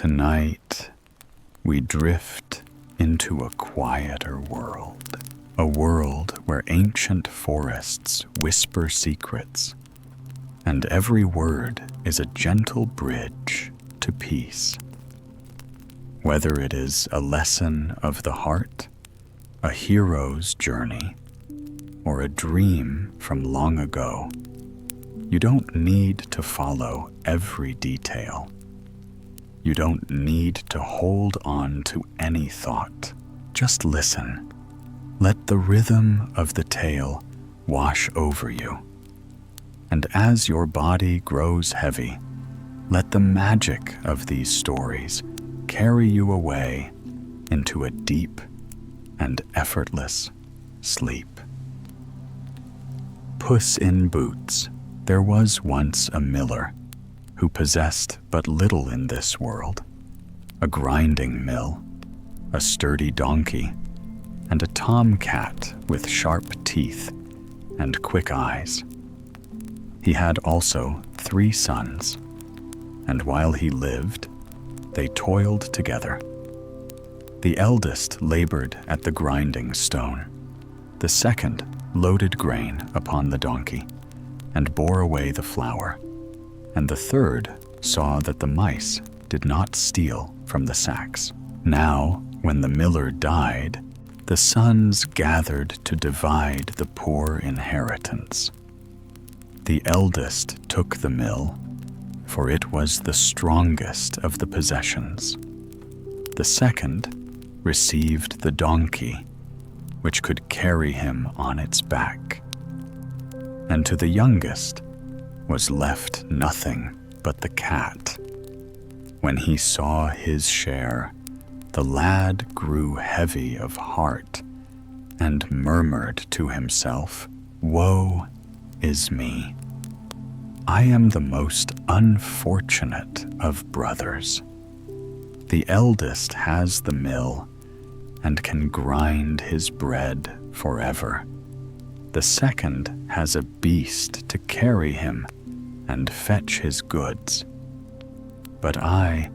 Tonight, we drift into a quieter world, a world where ancient forests whisper secrets, and every word is a gentle bridge to peace. Whether it is a lesson of the heart, a hero's journey, or a dream from long ago, you don't need to follow every detail. You don't need to hold on to any thought. Just listen. Let the rhythm of the tale wash over you. And as your body grows heavy, let the magic of these stories carry you away into a deep and effortless sleep. Puss in Boots. There was once a miller who possessed but little in this world: a grinding mill, a sturdy donkey, and a tomcat with sharp teeth and quick eyes. He had also 3 sons, and while he lived, they toiled together. The eldest labored at the grinding stone. The second loaded grain upon the donkey and bore away the flour, and the third saw that the mice did not steal from the sacks. Now, when the miller died, the sons gathered to divide the poor inheritance. The eldest took the mill, for it was the strongest of the possessions. The second received the donkey, which could carry him on its back. And to the youngest was left nothing but the cat. When he saw his share, the lad grew heavy of heart and murmured to himself, "Woe is me. I am the most unfortunate of brothers. The eldest has the mill and can grind his bread forever. The second has a beast to carry him and fetch his goods. But I,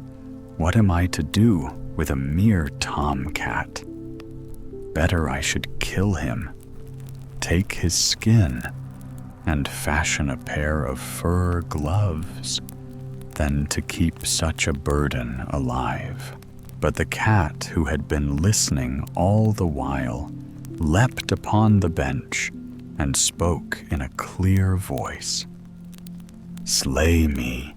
what am I to do with a mere tomcat? Better I should kill him, take his skin, and fashion a pair of fur gloves, than to keep such a burden alive." But the cat, who had been listening all the while, leapt upon the bench and spoke in a clear voice. "Slay me,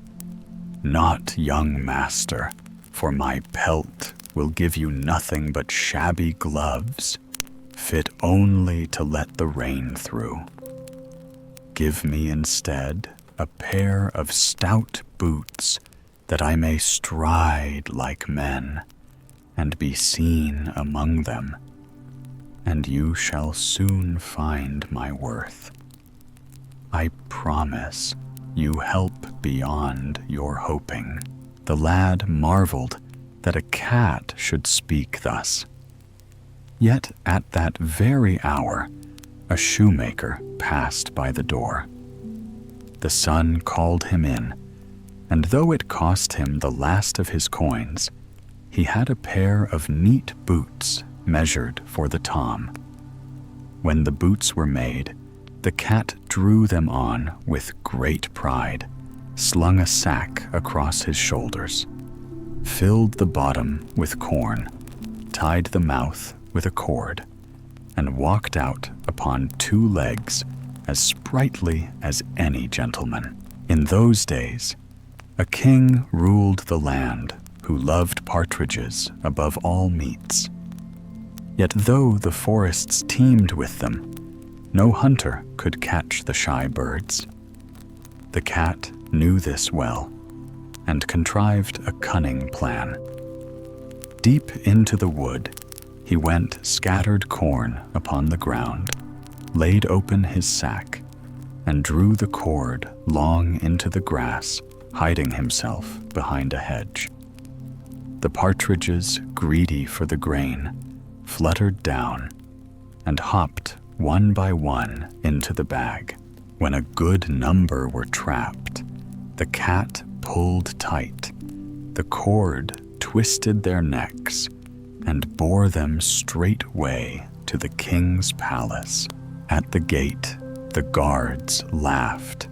not young master, for my pelt will give you nothing but shabby gloves, fit only to let the rain through. Give me instead a pair of stout boots, that I may stride like men, and be seen among them, and you shall soon find my worth. I promise you help beyond your hoping." The lad marveled that a cat should speak thus. Yet at that very hour, a shoemaker passed by the door. The son called him in, and though it cost him the last of his coins, he had a pair of neat boots measured for the tom. When the boots were made, the cat drew them on with great pride, slung a sack across his shoulders, filled the bottom with corn, tied the mouth with a cord, and walked out upon 2 legs as sprightly as any gentleman. In those days, a king ruled the land who loved partridges above all meats. Yet though the forests teemed with them, no hunter could catch the shy birds. The cat knew this well, and contrived a cunning plan. Deep into the wood, he went, scattered corn upon the ground, laid open his sack, and drew the cord long into the grass, hiding himself behind a hedge. The partridges, greedy for the grain, fluttered down and hopped one by one into the bag. When a good number were trapped, the cat pulled tight. The cord twisted their necks and bore them straightway to the king's palace. At the gate, the guards laughed.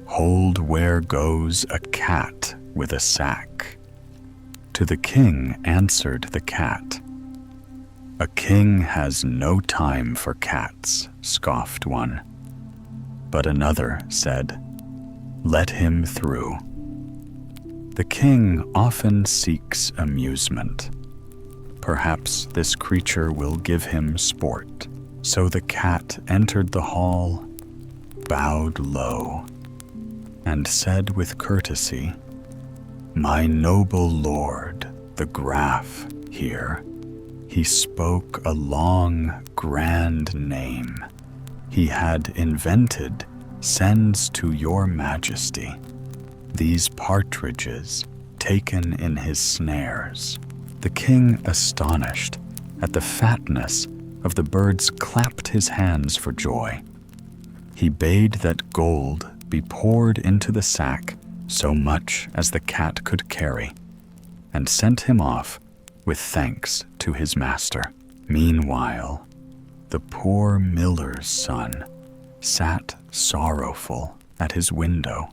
"Hold where goes a cat with a sack." To the king answered the cat. "A king has no time for cats," scoffed one. But another said, "Let him through." The king often seeks amusement. Perhaps this creature will give him sport. So the cat entered the hall, bowed low, and said with courtesy, "My noble lord, the Graf here." He spoke a long, grand name he had invented sends to your majesty these partridges taken in his snares. The king, astonished at the fatness of the birds, clapped his hands for joy. He bade that gold be poured into the sack, so much as the cat could carry, and sent him off with thanks to his master. Meanwhile, the poor miller's son sat sorrowful at his window,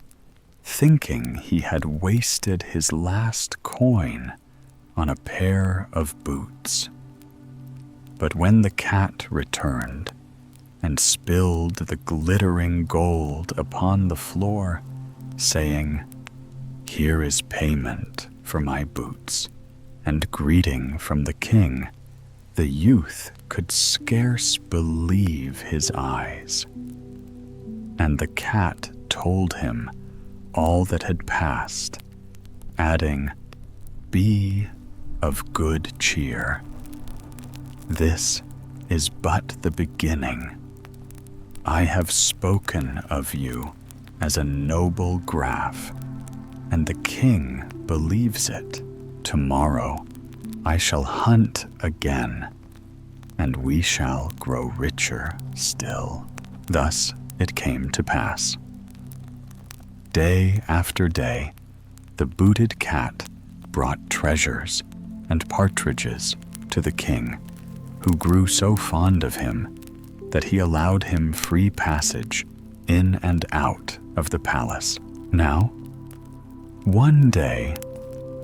thinking he had wasted his last coin on a pair of boots. But when the cat returned and spilled the glittering gold upon the floor, saying, "Here is payment for my boots," and greeting from the king, the youth could scarce believe his eyes. And the cat told him all that had passed, adding, "Be of good cheer. This is but the beginning. I have spoken of you as a noble Graf, and the king believes it. Tomorrow I shall hunt again, and we shall grow richer still." Thus it came to pass. Day after day, the booted cat brought treasures and partridges to the king, who grew so fond of him that he allowed him free passage in and out of the palace. Now, one day,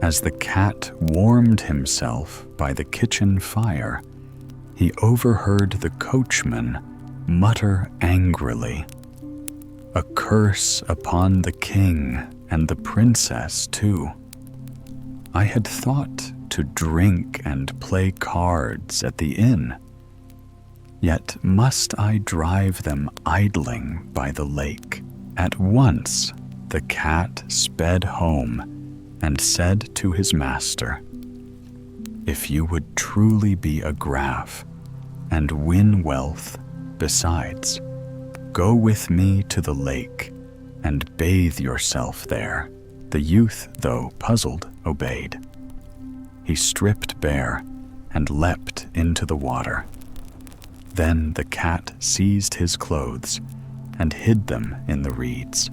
as the cat warmed himself by the kitchen fire, he overheard the coachman mutter angrily, "A curse upon the king and the princess too. I had thought to drink and play cards at the inn, yet must I drive them idling by the lake." At once the cat sped home and said to his master, "If you would truly be a Graf and win wealth besides, go with me to the lake and bathe yourself there." The youth, though puzzled, obeyed. He stripped bare and leapt into the water. Then the cat seized his clothes and hid them in the reeds.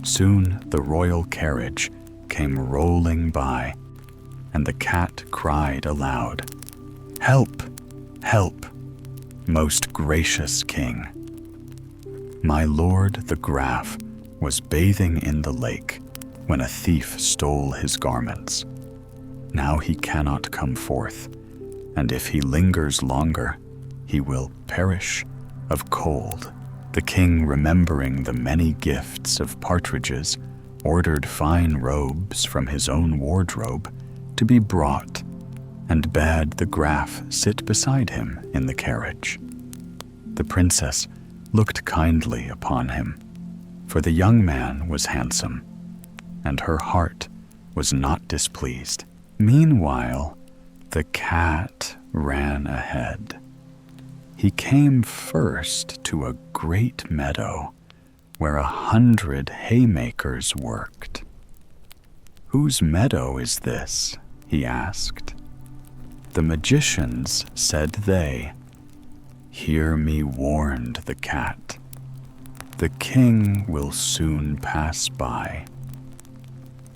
Soon the royal carriage came rolling by, and the cat cried aloud, "Help! Help! Most gracious king!" My lord the Graf was bathing in the lake when a thief stole his garments. Now he cannot come forth, and if he lingers longer, he will perish of cold. The king, remembering the many gifts of partridges, ordered fine robes from his own wardrobe to be brought, and bade the Graf sit beside him in the carriage. The princess looked kindly upon him, for the young man was handsome, and her heart was not displeased. Meanwhile, the cat ran ahead. He came first to a great meadow where 100 haymakers worked. "Whose meadow is this?" he asked. "The magician's," said they. "Hear me," warned the cat. "The king will soon pass by."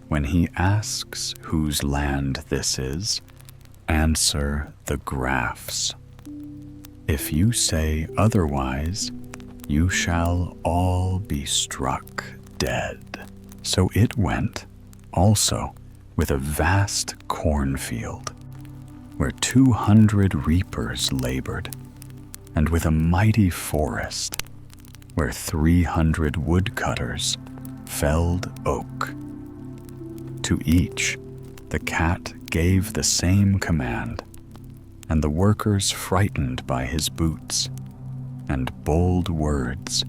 when he asks whose land this is, answer the Graff's. If you say otherwise, you shall all be struck dead. So it went, also, with a vast cornfield, where 200 reapers labored, and with a mighty forest, where 300 woodcutters felled oak. To each, the cat gave the same command, and the workers, frightened by his boots and bold words,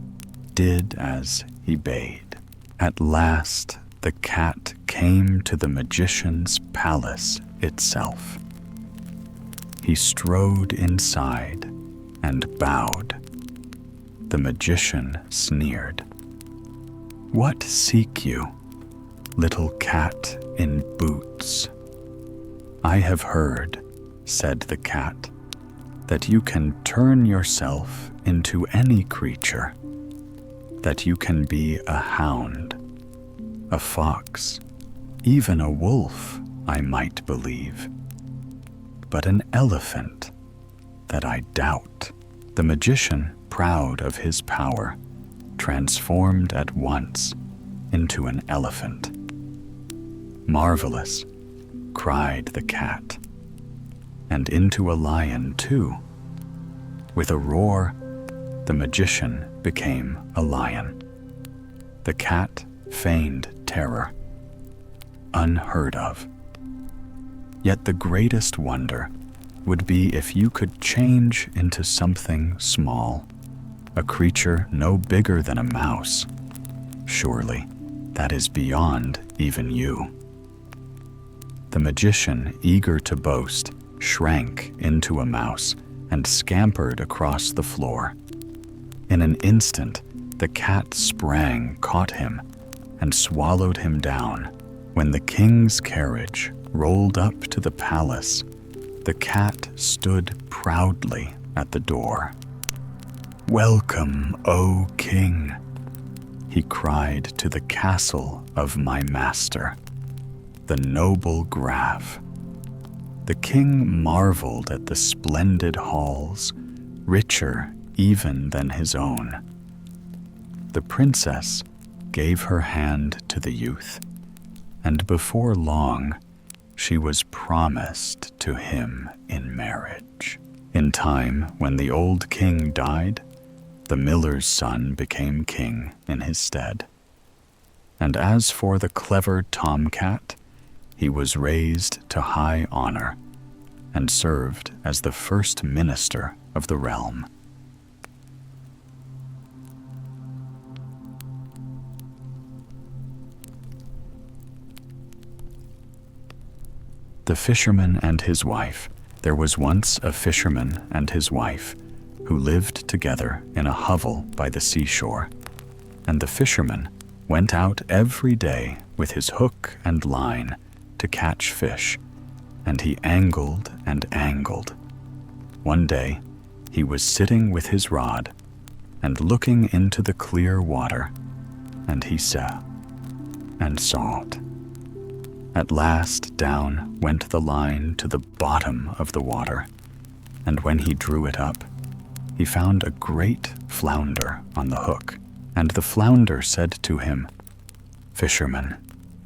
did as he bade. At last, the cat came to the magician's palace itself. He strode inside and bowed. The magician sneered. "What seek you, little cat in boots?" "I have heard," said the cat, "that you can turn yourself into any creature, that you can be a hound, a fox, even a wolf, I might believe, but an elephant, that I doubt." The magician, proud of his power, transformed at once into an elephant. "Marvelous," cried the cat, "and into a lion too." With a roar, the magician became a lion. The cat feigned terror. Unheard of. Yet the greatest wonder would be if you could change into something small, a creature no bigger than a mouse. Surely, that is beyond even you. The magician, eager to boast, shrank into a mouse and scampered across the floor. In an instant, the cat sprang, caught him, and swallowed him down. When the king's carriage rolled up to the palace, the cat stood proudly at the door. "Welcome, O king," he cried, "to the castle of my master, the noble Graff." The king marveled at the splendid halls, richer even than his own. The princess gave her hand to the youth, and before long, she was promised to him in marriage. In time, when the old king died, the miller's son became king in his stead. And as for the clever tomcat, he was raised to high honor and served as the first minister of the realm. The Fisherman and His Wife. There was once a fisherman and his wife who lived together in a hovel by the seashore. And the fisherman went out every day with his hook and line to catch fish, and he angled and angled. One day, he was sitting with his rod and looking into the clear water, and he saw and sawed. At last down went the line to the bottom of the water, and when he drew it up, he found a great flounder on the hook. And the flounder said to him, "Fisherman,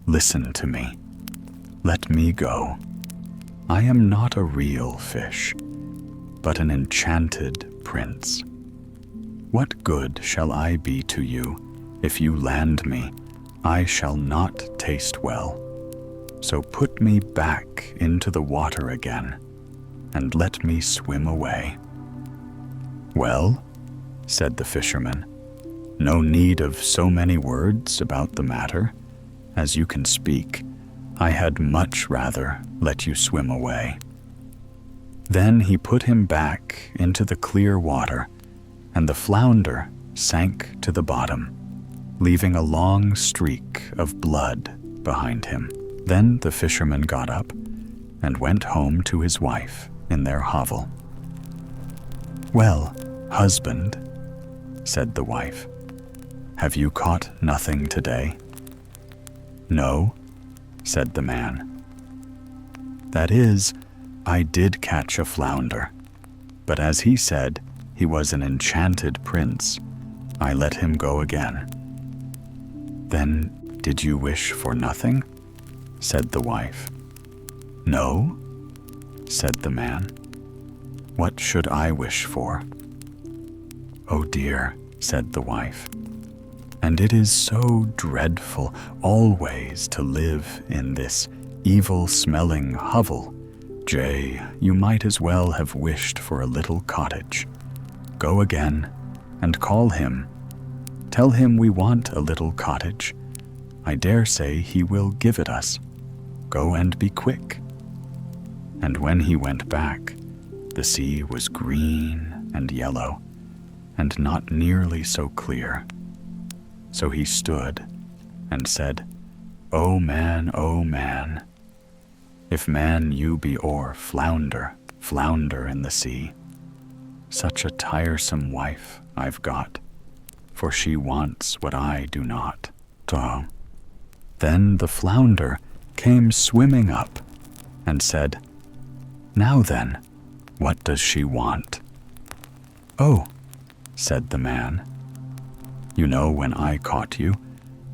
listen to me. Let me go. I am not a real fish, but an enchanted prince. What good shall I be to you if you land me? I shall not taste well. So put me back into the water again, and let me swim away." "Well," said the fisherman, "no need of so many words about the matter. As you can speak, I had much rather let you swim away." Then he put him back into the clear water, and the flounder sank to the bottom, leaving a long streak of blood behind him. Then the fisherman got up and went home to his wife in their hovel. "Well, husband," said the wife, "have you caught nothing today?" "No," said the man. "That is, I did catch a flounder, but as he said he was an enchanted prince, I let him go again." "Then did you wish for nothing?" said the wife. "No," said the man. "What should I wish for?" "Oh dear," said the wife, "and it is so dreadful always to live in this evil-smelling hovel. Jay, you might as well have wished for a little cottage. Go again and call him. Tell him we want a little cottage. I dare say he will give it us. Go and be quick." And when he went back, the sea was green and yellow, and not nearly so clear. So he stood and said, O man, if man you be or flounder, flounder in the sea. Such a tiresome wife I've got, for she wants what I do not. So then the flounder came swimming up and said, Now then, what does she want? Oh, said the man, you know when I caught you,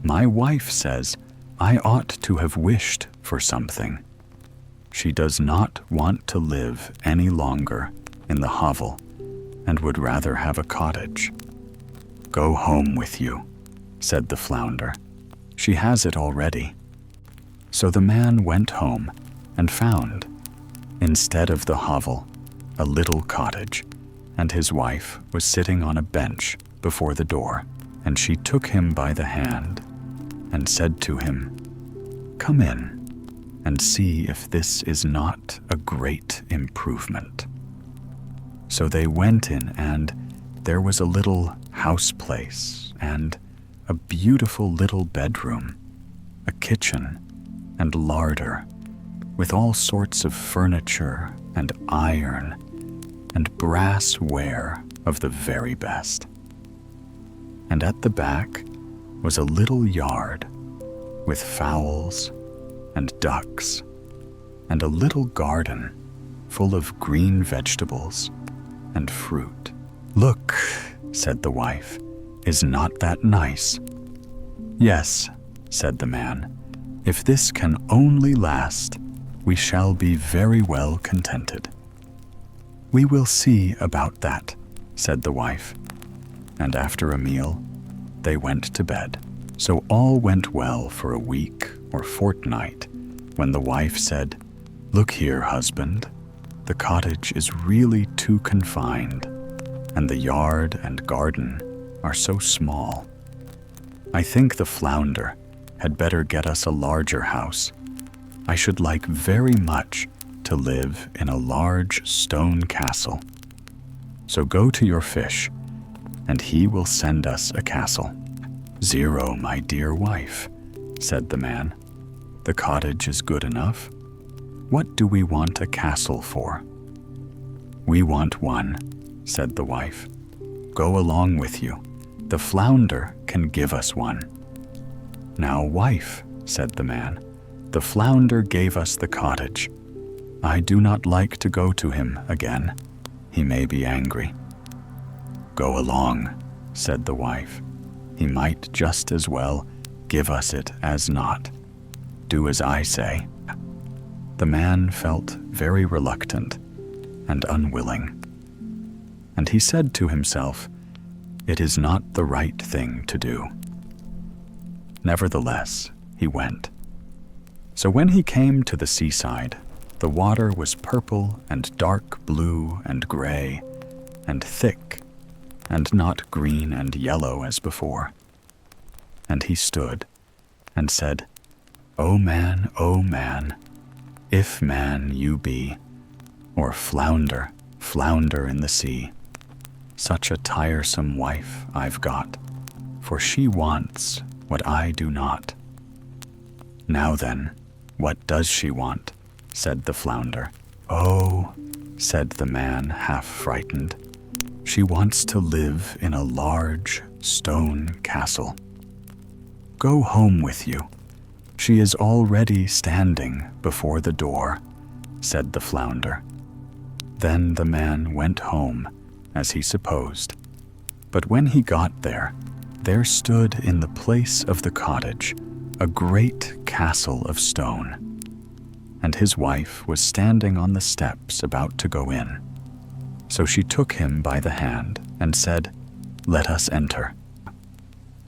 my wife says I ought to have wished for something. She does not want to live any longer in the hovel and would rather have a cottage. Go home with you, said the flounder. She has it already. So the man went home and found, instead of the hovel, a little cottage, and his wife was sitting on a bench before the door, and she took him by the hand and said to him, Come in and see if this is not a great improvement. So they went in, and there was a little house place and a beautiful little bedroom, a kitchen and larder, with all sorts of furniture and iron and brass ware of the very best. And at the back was a little yard with fowls and ducks and a little garden full of green vegetables and fruit. Look, said the wife, is not that nice? Yes, said the man, if this can only last, we shall be very well contented. We will see about that, said the wife, and after a meal, they went to bed. So all went well for a week or fortnight, when the wife said, Look here, husband, the cottage is really too confined, and the yard and garden are so small. I think the flounder had better get us a larger house. I should like very much to live in a large stone castle. So go to your fish, and he will send us a castle. Zero, my dear wife, said the man. The cottage is good enough. What do we want a castle for? We want one, said the wife. Go along with you. The flounder can give us one. Now, wife, said the man, the flounder gave us the cottage. I do not like to go to him again. He may be angry. Go along, said the wife. He might just as well give us it as not. Do as I say. The man felt very reluctant and unwilling, and he said to himself, It is not the right thing to do. Nevertheless, he went. So when he came to the seaside, the water was purple and dark blue and gray and thick, and not green and yellow as before. And he stood and said, O man, if man you be, or flounder, flounder in the sea, such a tiresome wife I've got, for she wants what I do not. Now then, what does she want? Said the flounder. Oh, said the man, half frightened. She wants to live in a large stone castle. Go home with you. "She is already standing before the door," said the flounder. Then the man went home, as he supposed. But when he got there stood in the place of the cottage a great castle of stone, and his wife was standing on the steps about to go in. So she took him by the hand and said, "Let us enter."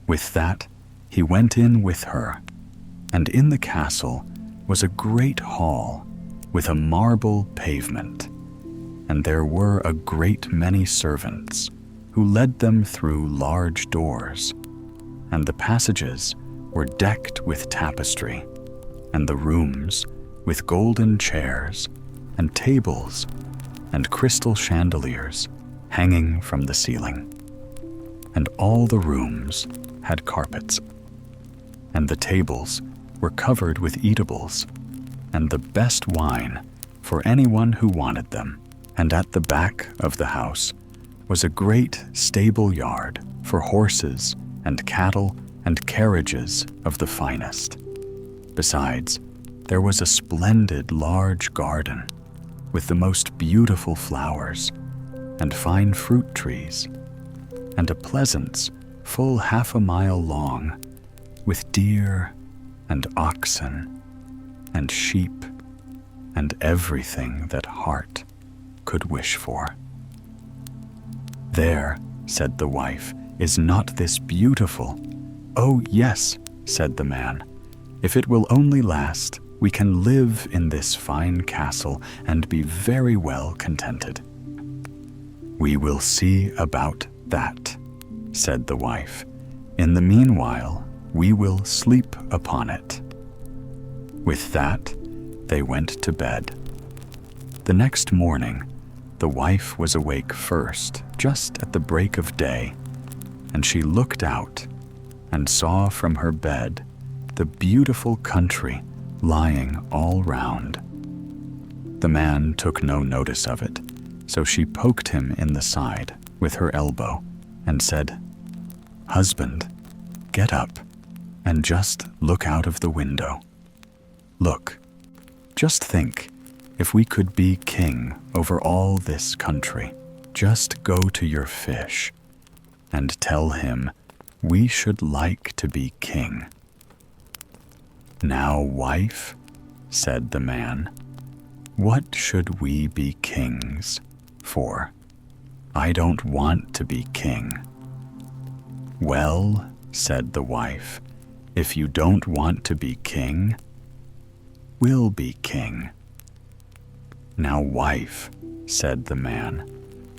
With that, he went in with her, and in the castle was a great hall with a marble pavement, and there were a great many servants who led them through large doors, and the passages were decked with tapestry, and the rooms with golden chairs and tables and crystal chandeliers hanging from the ceiling. And all the rooms had carpets, and the tables were covered with eatables, and the best wine for anyone who wanted them. And at the back of the house was a great stable yard for horses and cattle and carriages of the finest. Besides, there was a splendid large garden with the most beautiful flowers and fine fruit trees, and a pleasance full 1/2 mile long, with deer and oxen and sheep and everything that heart could wish for. "There," said the wife, "is not this beautiful?" "Oh, yes," said the man. "If it will only last, we can live in this fine castle and be very well contented." "We will see about that," said the wife. "In the meanwhile, we will sleep upon it." With that, they went to bed. The next morning, the wife was awake first, just at the break of day, and she looked out and saw from her bed the beautiful country lying all round. The man took no notice of it, so she poked him in the side with her elbow and said, "Husband, get up and just look out of the window. Look, just think, if we could be king over all this country, just go to your fish and tell him we should like to be king." "Now, wife," said the man, "what should we be kings for? I don't want to be king." "Well," said the wife, "if you don't want to be king, we'll be king." "Now, wife," said the man,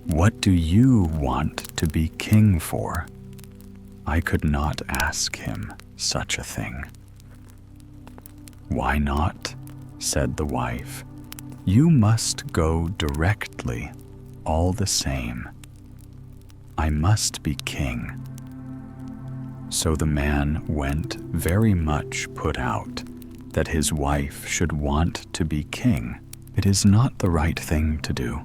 "what do you want to be king for?" I could not ask him such a thing. "Why not?" said the wife. "You must go directly, all the same. I must be king." So the man went very much put out that his wife should want to be king. It is not the right thing to do.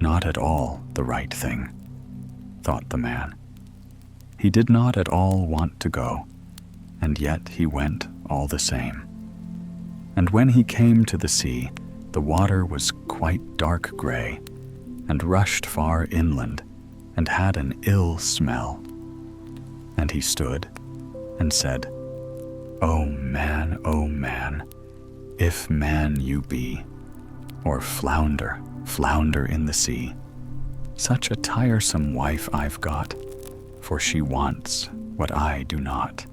Not at all the right thing, thought the man. He did not at all want to go, and yet he went all the same. And when he came to the sea, the water was quite dark gray, and rushed far inland, and had an ill smell. And he stood and said, oh man, if man you be, or flounder in the sea, such a tiresome wife I've got, for she wants what I do not."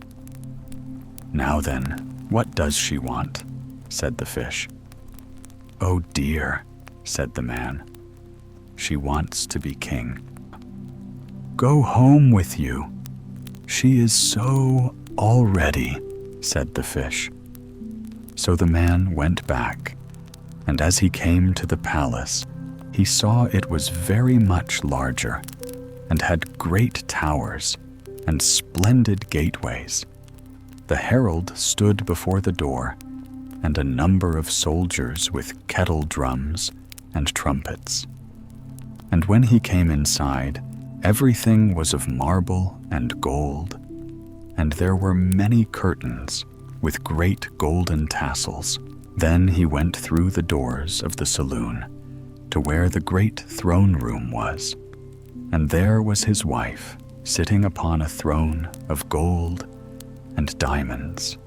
"Now then, what does she want?" said the fish. "Oh dear," said the man, "she wants to be king." "Go home with you. She is so already," said the fish. So the man went back, and as he came to the palace, he saw it was very much larger, and had great towers and splendid gateways. The herald stood before the door, and a number of soldiers with kettle drums and trumpets. And when he came inside, everything was of marble and gold, and there were many curtains with great golden tassels. Then he went through the doors of the saloon to where the great throne room was, and there was his wife sitting upon a throne of gold and diamonds,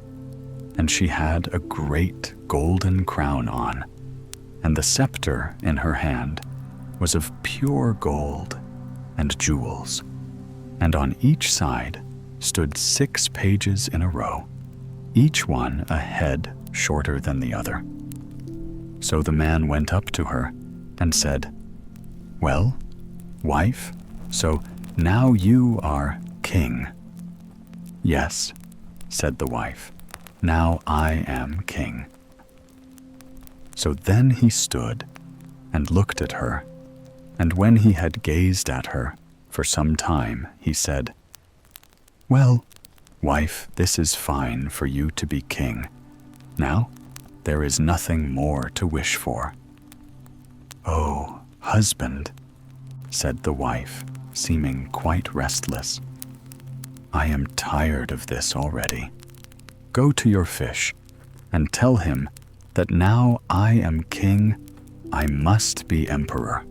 and she had a great golden crown on, and the scepter in her hand was of pure gold and jewels, and on each side stood 6 pages in a row, each one a head shorter than the other. So the man went up to her and said, "Well, wife, so now you are king." "Yes," said the wife, "now I am king." So then he stood and looked at her, and when he had gazed at her for some time, he said, "Well, wife, this is fine for you to be king. Now, there is nothing more to wish for." "Oh, husband," said the wife, seeming quite restless, "I am tired of this already. Go to your fish and tell him that now I am king, I must be emperor."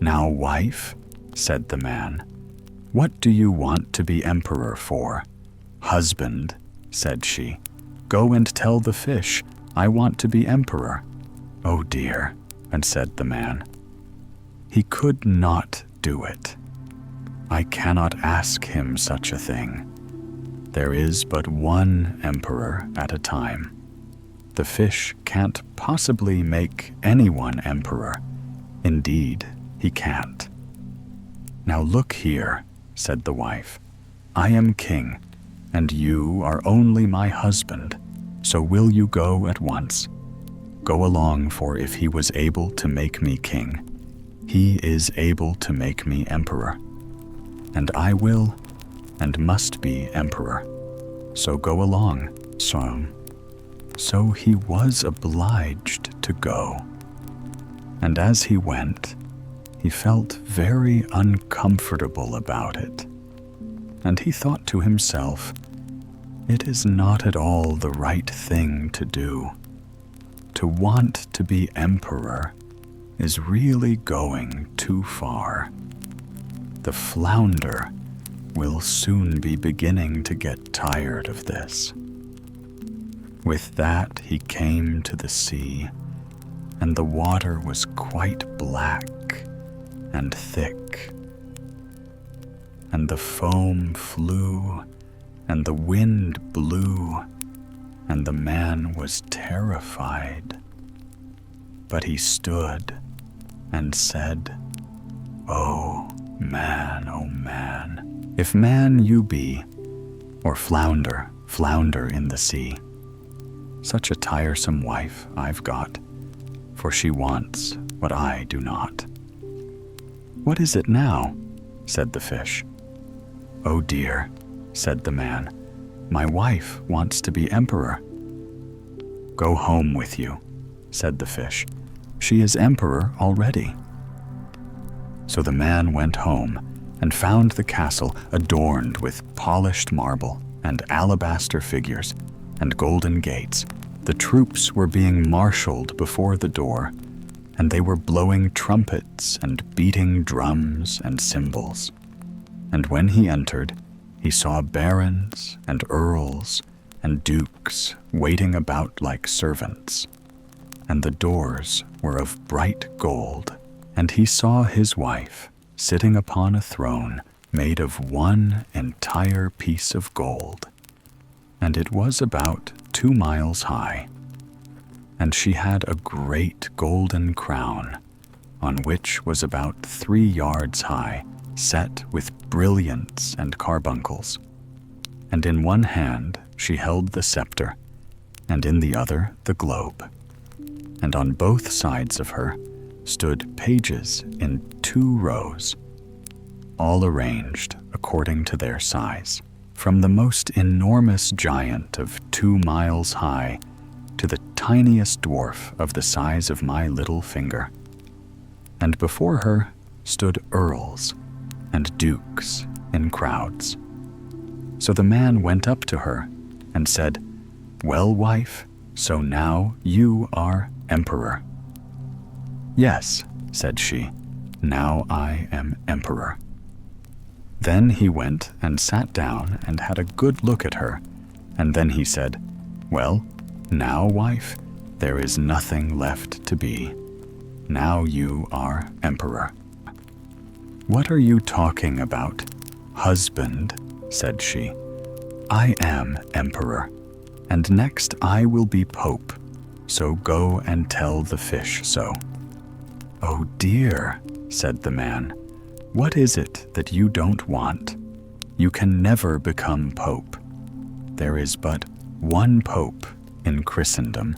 "Now, wife," said the man, "what do you want to be emperor for?" "Husband," said she, "go and tell the fish I want to be emperor." "Oh dear," and said the man, "he could not do it. I cannot ask him such a thing. There is but one emperor at a time. The fish can't possibly make anyone emperor. Indeed, he can't." "Now look here," said the wife, "I am king, and you are only my husband, so will you go at once? Go along, for if he was able to make me king, he is able to make me emperor. And I will and must be emperor. So go along, son." So he was obliged to go. And as he went, he felt very uncomfortable about it. And he thought to himself, "It is not at all the right thing to do. To want to be emperor is really going too far. The flounder will soon be beginning to get tired of this." With that he came to the sea, and the water was quite black and thick, and the foam flew, and the wind blew, and the man was terrified. But he stood and said, oh man, if man you be, or flounder, flounder in the sea, such a tiresome wife I've got, for she wants what I do not." "What is it now?" said the fish. "Oh dear," said the man, "my wife wants to be emperor." "Go home with you," said the fish. "She is emperor already." So the man went home and found the castle adorned with polished marble and alabaster figures and golden gates. The troops were being marshaled before the door, and they were blowing trumpets and beating drums and cymbals. And when he entered, he saw barons and earls and dukes waiting about like servants, and the doors were of bright gold. And he saw his wife sitting upon a throne made of one entire piece of gold, and it was about 2 miles high. And she had a great golden crown, on which was about 3 yards high, set with brilliants and carbuncles. And in one hand she held the scepter, and in the other the globe. And on both sides of her stood pages in 2 rows, all arranged according to their size, from the most enormous giant of 2 miles high to the tiniest dwarf of the size of my little finger. And before her stood earls and dukes in crowds. So the man went up to her and said, "Well, wife, so now you are emperor." "Yes," said she, "now I am emperor." Then he went and sat down and had a good look at her, and then he said, "Well, now, wife, there is nothing left to be. Now you are emperor." "What are you talking about, husband?" said she. "I am emperor, and next I will be pope, so go and tell the fish so." "Oh dear," said the man, "what is it that you don't want? You can never become pope. There is but one pope in Christendom,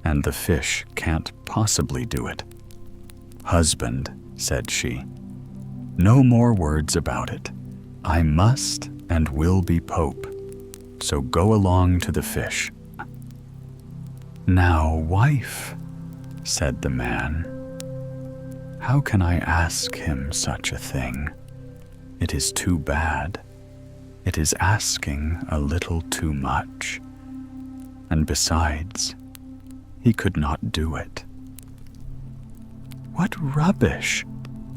and the fish can't possibly do it." "Husband," said she, "no more words about it. I must and will be pope, so go along to the fish." "Now, wife," said the man, "how can I ask him such a thing? It is too bad. It is asking a little too much. And besides, he could not do it." "What rubbish,"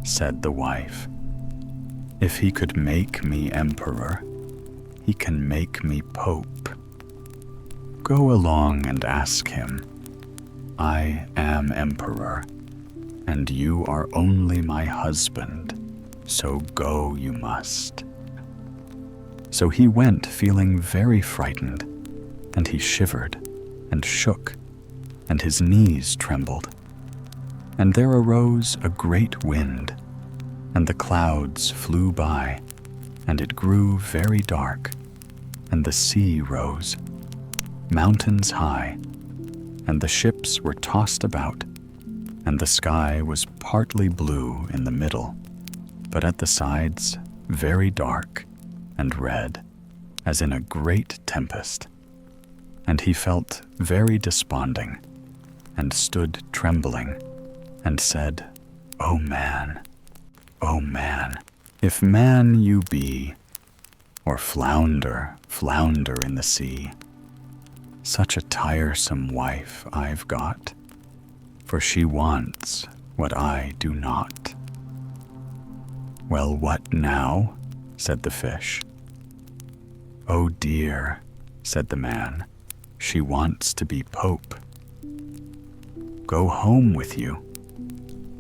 said the wife. "If he could make me emperor, he can make me pope. Go along and ask him. I am emperor, and you are only my husband, so go you must." So he went feeling very frightened, and he shivered and shook, and his knees trembled. And there arose a great wind, and the clouds flew by, and it grew very dark, and the sea rose, mountains high, and the ships were tossed about, and the sky was partly blue in the middle, but at the sides very dark and red, as in a great tempest. And he felt very desponding, and stood trembling, and said, "O man, if man you be, or flounder, flounder in the sea, such a tiresome wife I've got, for she wants what I do not." "Well, what now?" said the fish. "Oh dear," said the man, "she wants to be pope." "Go home with you.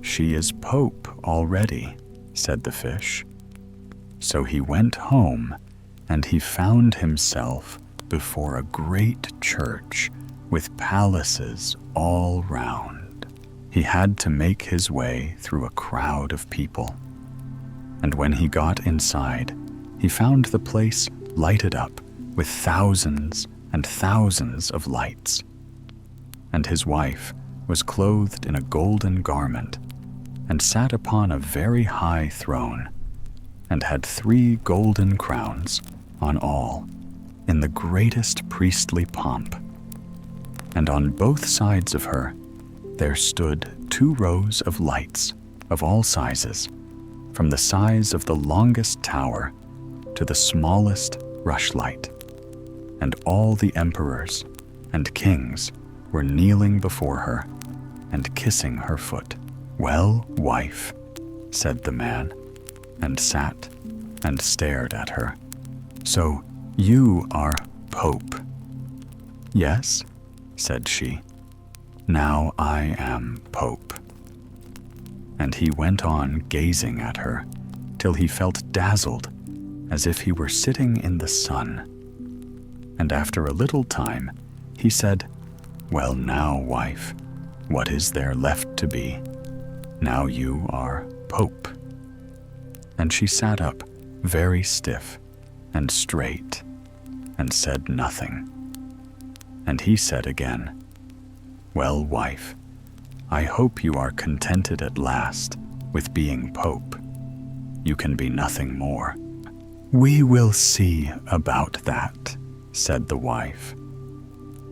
She is pope already," said the fish. So he went home, and he found himself before a great church with palaces all round. He had to make his way through a crowd of people. And when he got inside, he found the place lighted up with thousands and thousands of lights. And his wife was clothed in a golden garment, and sat upon a very high throne, and had 3 golden crowns on all, in the greatest priestly pomp. And on both sides of her there stood 2 rows of lights of all sizes, from the size of the longest tower to the smallest rushlight. And all the emperors and kings were kneeling before her and kissing her foot. "Well, wife," said the man, and sat and stared at her, "so you are pope?" "Yes," said she, "now I am pope." And he went on gazing at her till he felt dazzled, as if he were sitting in the sun. And after a little time he said, "Well now, wife, what is there left to be? Now you are pope." And she sat up very stiff and straight, and said nothing. And he said again, "Well, wife, I hope you are contented at last with being pope. You can be nothing more." "We will see about that," said the wife.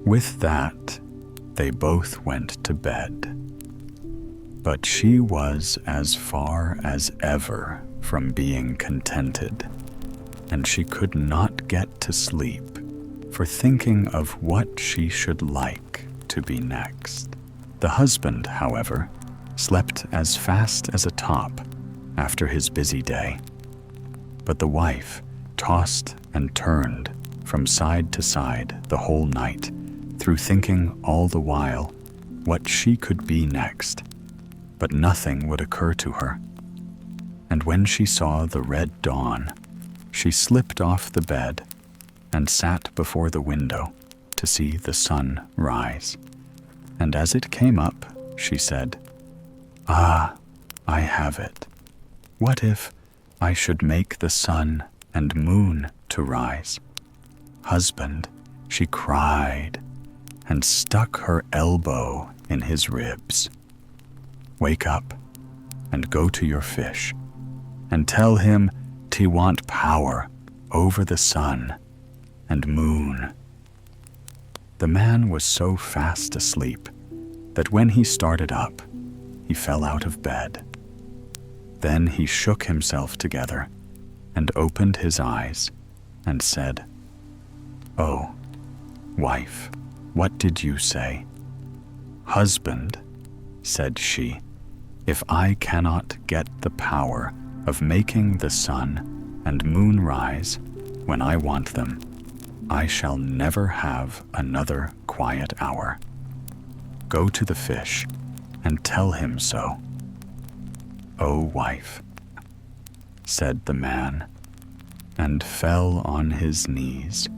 With that, they both went to bed. But she was as far as ever from being contented, and she could not get to sleep for thinking of what she should like to be next. The husband, however, slept as fast as a top after his busy day, but the wife tossed and turned from side to side the whole night, through thinking all the while what she could be next, but nothing would occur to her. And when she saw the red dawn, she slipped off the bed and sat before the window to see the sun rise. And as it came up, she said, "Ah, I have it. What if I should make the sun and moon to rise?" "Husband," she cried, and stuck her elbow in his ribs, "wake up and go to your fish, and tell him te want power over the sun and moon." The man was so fast asleep that when he started up, he fell out of bed. Then he shook himself together and opened his eyes and said, "Oh, wife, what did you say?" "Husband," said she, "if I cannot get the power of making the sun and moon rise when I want them, I shall never have another quiet hour. Go to the fish and tell him so." "Oh, wife," said the man, and fell on his knees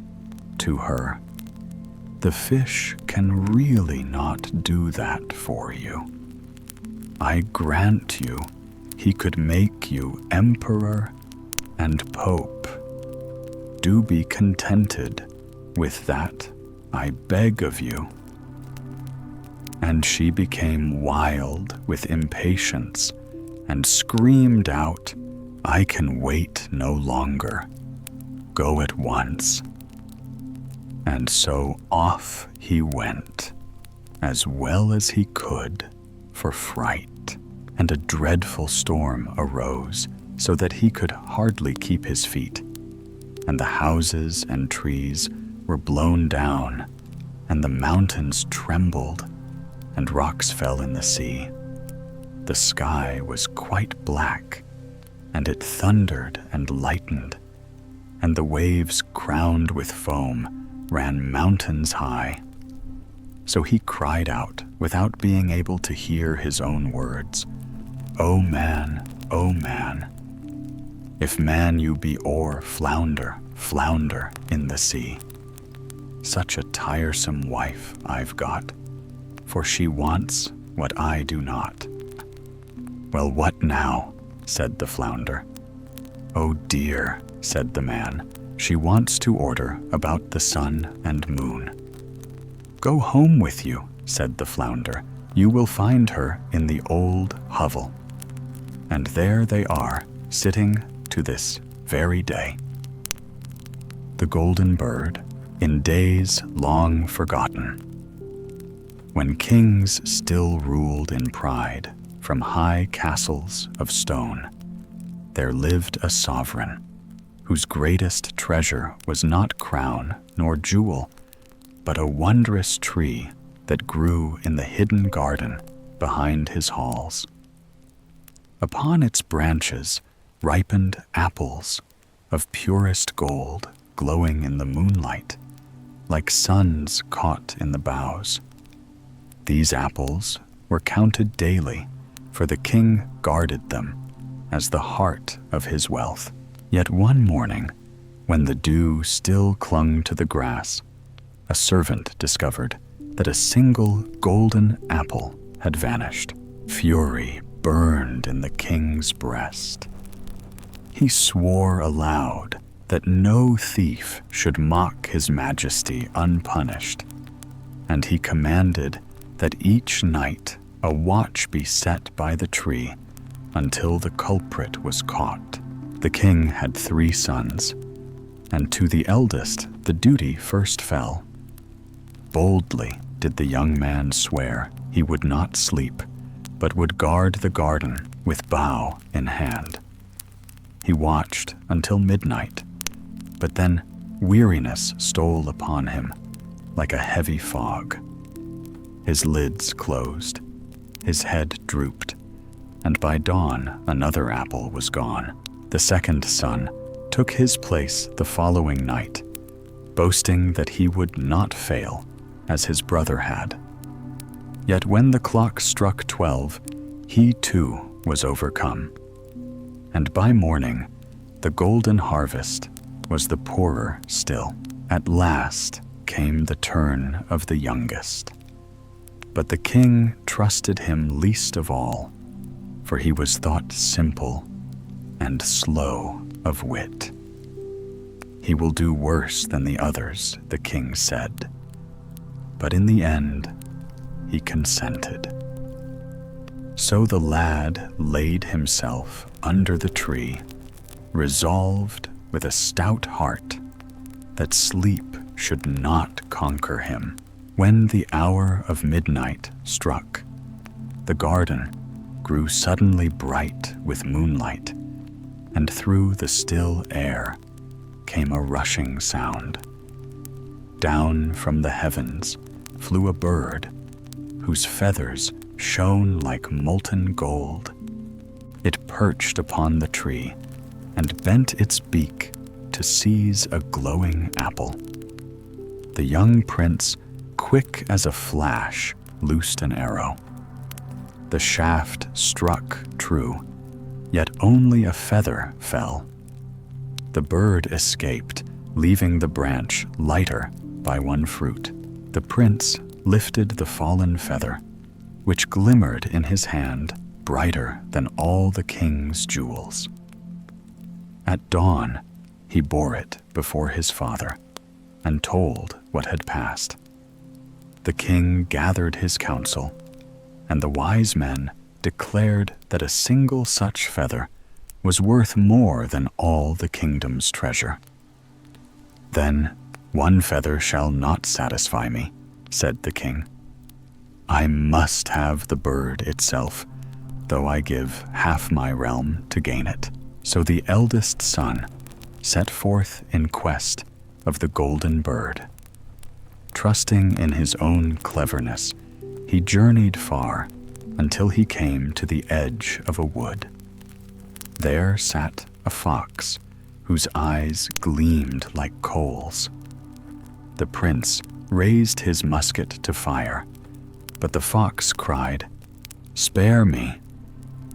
to her. "The fish can really not do that for you. I grant you he could make you emperor and pope. Do be contented with that, I beg of you." And she became wild with impatience and screamed out, "I can wait no longer. Go at once." And so off he went, as well as he could, for fright, and a dreadful storm arose, so that he could hardly keep his feet. And the houses and trees were blown down, and the mountains trembled, and rocks fell in the sea. The sky was quite black, and it thundered and lightened, and the waves crowned with foam ran mountains high. So he cried out without being able to hear his own words, "O man, if man you be or flounder, flounder in the sea. Such a tiresome wife I've got, for she wants what I do not." "Well, what now?" said the flounder. "Oh dear," said the man, "she wants to order about the sun and moon." "Go home with you," said the flounder. "You will find her in the old hovel." And there they are, sitting to this very day. The golden bird, in days long forgotten, when kings still ruled in pride from high castles of stone, there lived a sovereign whose greatest treasure was not crown nor jewel, but a wondrous tree that grew in the hidden garden behind his halls. Upon its branches ripened apples of purest gold, glowing in the moonlight, like suns caught in the boughs. These apples were counted daily, for the king guarded them as the heart of his wealth. Yet one morning, when the dew still clung to the grass, a servant discovered that a single golden apple had vanished. Fury burned in the king's breast. He swore aloud that no thief should mock his majesty unpunished, and he commanded that each night a watch be set by the tree until the culprit was caught. The king had 3 sons, and to the eldest the duty first fell. Boldly did the young man swear he would not sleep, but would guard the garden with bow in hand. He watched until midnight, but then Weariness stole upon him like a heavy fog. His lids closed, his head drooped, and by dawn another apple was gone. The second son took his place the following night, boasting that he would not fail as his brother had. Yet when the clock struck 12, he too was overcome. And by morning, the golden harvest was the poorer still. At last came the turn of the youngest. But the king trusted him least of all, for he was thought simple and slow of wit. He will do worse than the others, the king said. But in the end, he consented. So the lad laid himself under the tree, resolved with a stout heart that sleep should not conquer him. When the hour of midnight struck, the garden grew suddenly bright with moonlight, and through the still air came a rushing sound. Down from the heavens flew a bird whose feathers shone like molten gold. It perched upon the tree and bent its beak to seize a glowing apple. The young prince, quick as a flash, loosed an arrow. The shaft struck true, yet only a feather fell. The bird escaped, leaving the branch lighter by one fruit. The prince lifted the fallen feather, which glimmered in his hand brighter than all the king's jewels. At dawn, he bore it before his father and told what had passed. The king gathered his council, and the wise men declared that a single such feather was worth more than all the kingdom's treasure. Then, one feather shall not satisfy me, said the king. I must have the bird itself, though I give half my realm to gain it. So the eldest son set forth in quest of the golden bird. Trusting in his own cleverness, he journeyed far until he came to the edge of a wood. There sat a fox whose eyes gleamed like coals. The prince raised his musket to fire, but the fox cried, "Spare me,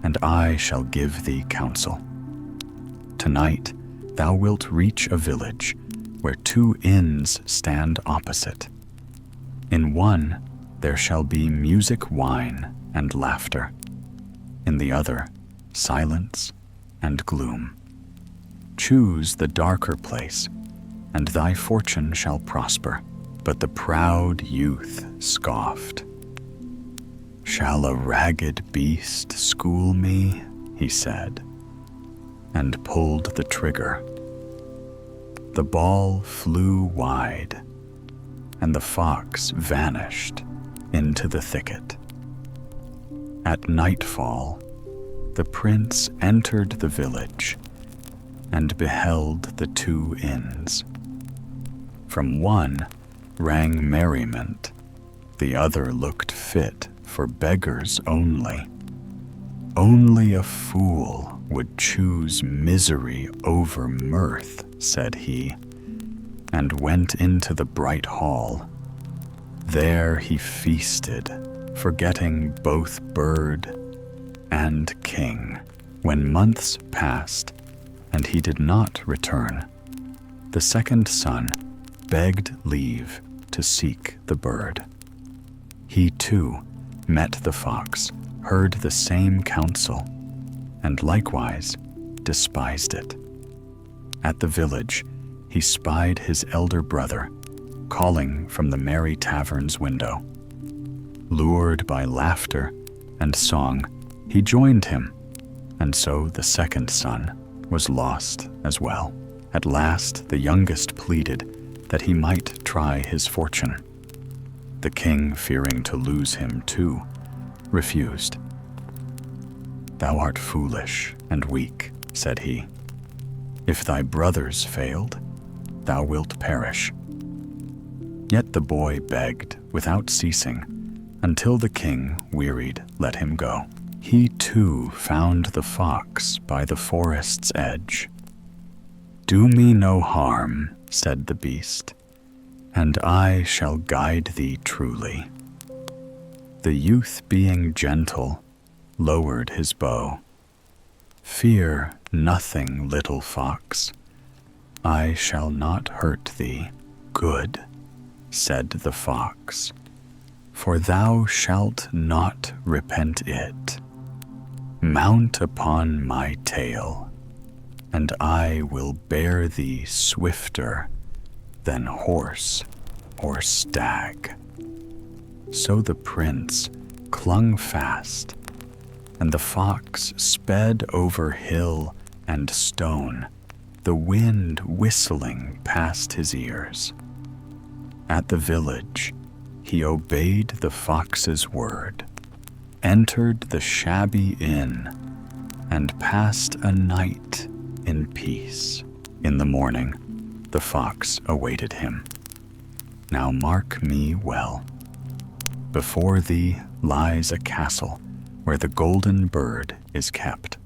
and I shall give thee counsel. Tonight thou wilt reach a village where two inns stand opposite. In one there shall be music, wine, and laughter. In the other, silence and gloom. Choose the darker place, and thy fortune shall prosper." But the proud youth scoffed. "Shall a ragged beast school me?" he said, and pulled the trigger. The ball flew wide, and the fox vanished into the thicket. At nightfall, the prince entered the village and beheld the two inns. From one rang merriment, the other looked fit for beggars only. Only a fool would choose misery over mirth, said he, and went into the bright hall. There he feasted, forgetting both bird and king. When months passed and he did not return, the second son begged leave to seek the bird. He too met the fox, heard the same counsel, and likewise despised it. At the village, he spied his elder brother, calling from the merry tavern's window. Lured by laughter and song, he joined him, and so the second son was lost as well. At last, the youngest pleaded that he might try his fortune. The king, fearing to lose him too, refused. "Thou art foolish and weak," said he. "If thy brothers failed, thou wilt perish." Yet the boy begged without ceasing, until the king, wearied, let him go. He too found the fox by the forest's edge. "Do me no harm," said the beast, "and I shall guide thee truly." The youth, being gentle, lowered his bow. "Fear nothing, little fox. I shall not hurt thee." "Good," said the fox, "for thou shalt not repent it. Mount upon my tail, and I will bear thee swifter than horse or stag." So the prince clung fast, and the fox sped over hill and stone, the wind whistling past his ears. At the village, he obeyed the fox's word, entered the shabby inn, and passed a night in peace. In the morning, the fox awaited him. "Now mark me well. Before thee lies a castle where the golden bird is kept.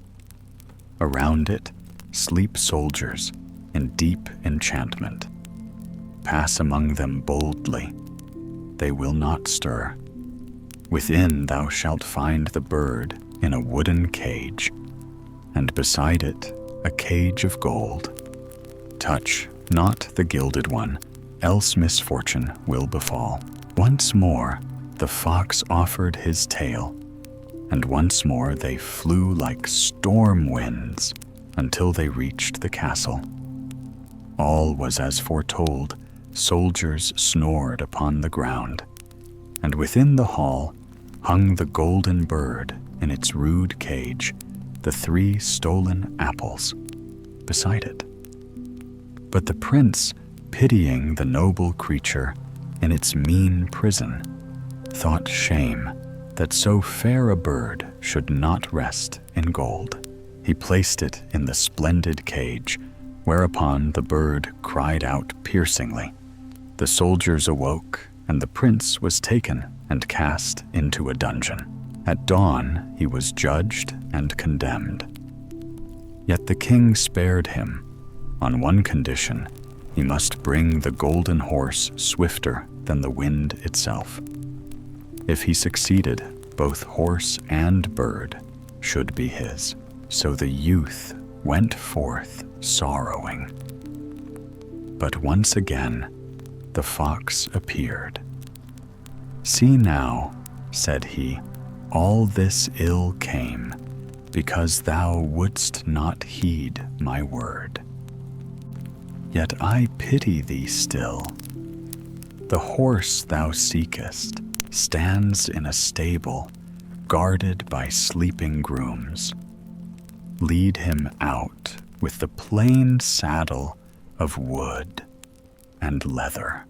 Around it sleep soldiers in deep enchantment. Pass among them boldly. They will not stir. Within thou shalt find the bird in a wooden cage, and beside it a cage of gold. Touch not the gilded one, else misfortune will befall." Once more the fox offered his tail, and once more they flew like storm winds until they reached the castle. All was as foretold. Soldiers snored upon the ground, and within the hall hung the golden bird in its rude cage, the 3 stolen apples beside it. But the prince, pitying the noble creature in its mean prison, thought shame that so fair a bird should not rest in gold. He placed it in the splendid cage, whereupon the bird cried out piercingly. The soldiers awoke, and the prince was taken and cast into a dungeon. At dawn he was judged and condemned. Yet the king spared him. On one condition: he must bring the golden horse swifter than the wind itself. If he succeeded, both horse and bird should be his. So the youth went forth sorrowing. But once again the fox appeared. "See now," said he, "all this ill came because thou wouldst not heed my word. Yet I pity thee still. The horse thou seekest stands in a stable, guarded by sleeping grooms. Lead him out with the plain saddle of wood and leather.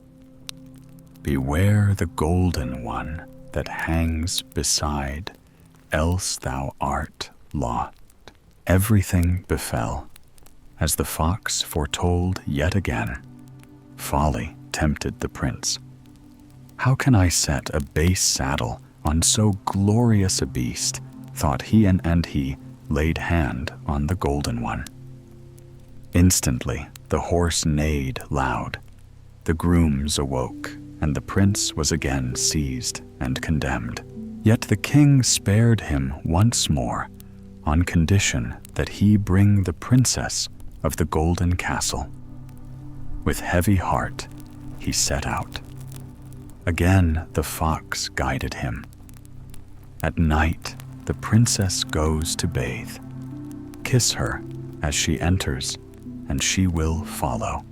Beware the golden one that hangs beside, else thou art lost." Everything befell as the fox foretold yet again. Folly tempted the prince. "How can I set a base saddle on so glorious a beast?" thought he, and he laid hand on the golden one. Instantly the horse neighed loud. The grooms awoke, and the prince was again seized and condemned. Yet the king spared him once more, on condition that he bring the princess of the golden castle. With heavy heart he set out. Again the fox guided him. At night the princess goes to bathe. Kiss her as she enters, and she will follow.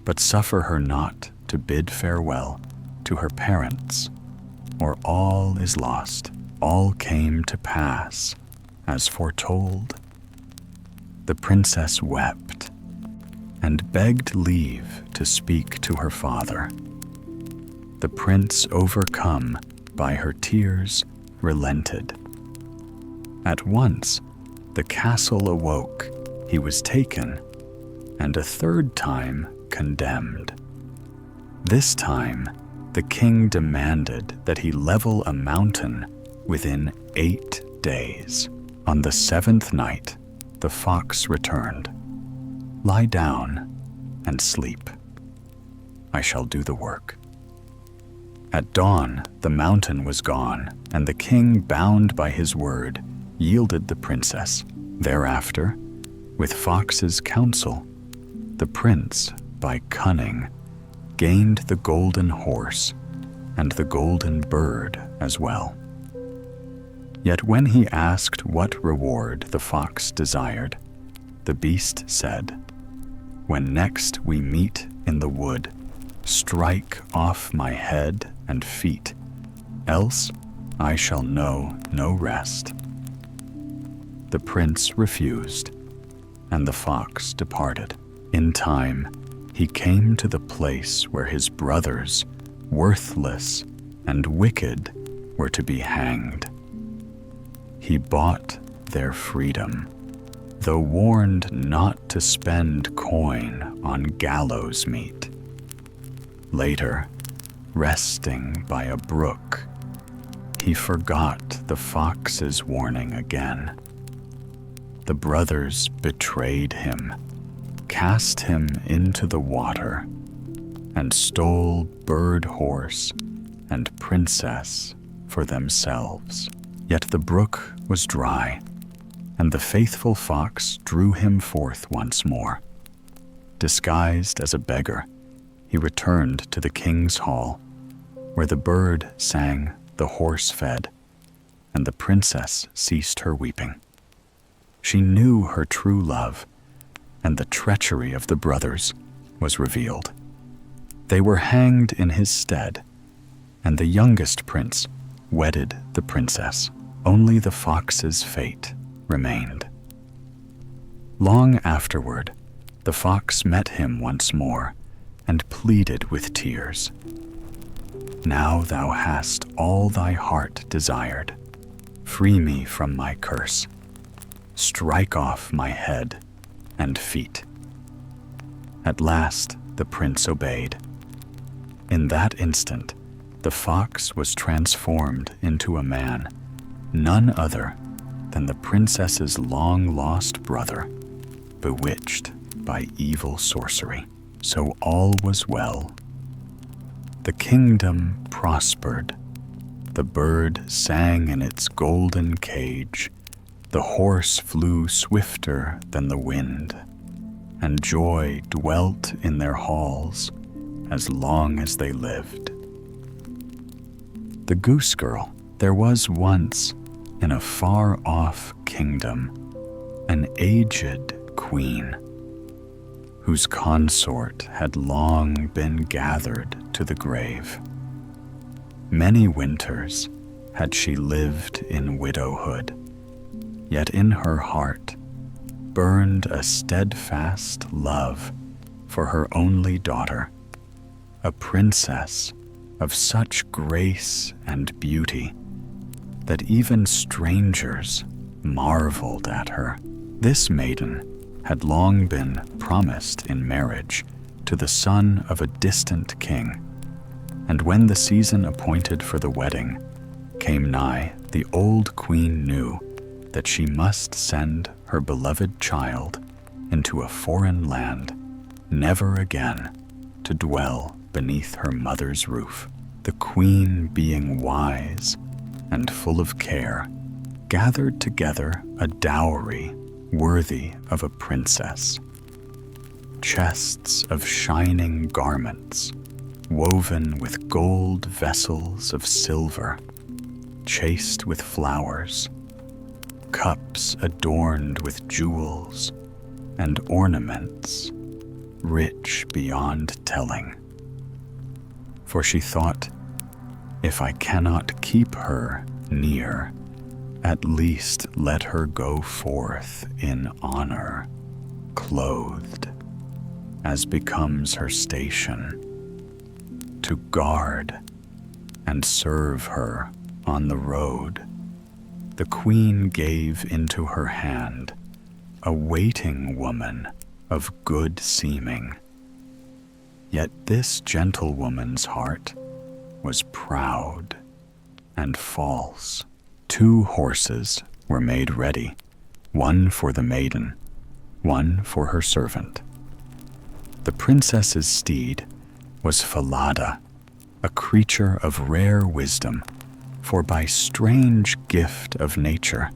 But suffer her not to bid farewell to her parents, or all is lost. All came to pass as foretold. The princess wept and begged leave to speak to her father. The prince, overcome by her tears, relented. At once the castle awoke. He was taken, and a third time condemned. This time, the king demanded that he level a mountain within 8 days. On the 7th night, the fox returned. "Lie down and sleep. I shall do the work." At dawn, the mountain was gone, and the king, bound by his word, yielded the princess. Thereafter, with Fox's counsel, the prince, by cunning, gained the golden horse and the golden bird as well. Yet when he asked what reward the fox desired, the beast said, "When next we meet in the wood, strike off my head and feet, else I shall know no rest." The prince refused, and the fox departed. In time, he came to the place where his brothers, worthless and wicked, were to be hanged. He bought their freedom, though warned not to spend coin on gallows meat. Later, resting by a brook, he forgot the fox's warning again. The brothers betrayed him, cast him into the water, and stole bird horse and princess for themselves. Yet the brook was dry, and the faithful fox drew him forth once more. Disguised as a beggar, he returned to the king's hall, where the bird sang, the horse fed, and the princess ceased her weeping. She knew her true love, and the treachery of the brothers was revealed. They were hanged in his stead, and the youngest prince wedded the princess. Only the fox's fate remained. Long afterward, the fox met him once more and pleaded with tears. "Now thou hast all thy heart desired. Free me from my curse. Strike off my head and feet." At last, the prince obeyed. In that instant, the fox was transformed into a man, none other than the princess's long-lost brother, bewitched by evil sorcery. So all was well. The kingdom prospered. The bird sang in its golden cage. The horse flew swifter than the wind, and joy dwelt in their halls as long as they lived. The goose girl. There was once, in a far-off kingdom, an aged queen, whose consort had long been gathered to the grave. Many winters had she lived in widowhood, yet in her heart burned a steadfast love for her only daughter, a princess of such grace and beauty that even strangers marveled at her. This maiden had long been promised in marriage to the son of a distant king, and when the season appointed for the wedding came nigh, the old queen knew that she must send her beloved child into a foreign land, never again to dwell beneath her mother's roof. The queen, being wise and full of care, gathered together a dowry worthy of a princess. Chests of shining garments, woven with gold vessels of silver, chased with flowers, cups adorned with jewels, and ornaments rich beyond telling. For she thought, if I cannot keep her near, at least let her go forth in honor, clothed, as becomes her station, to guard and serve her on the road. The queen gave into her hand a waiting woman of good seeming, Yet this gentlewoman's heart was proud and false. 2 horses were made ready, one for the maiden, one for her servant. The princess's steed was Falada, a creature of rare wisdom, for by strange gift of nature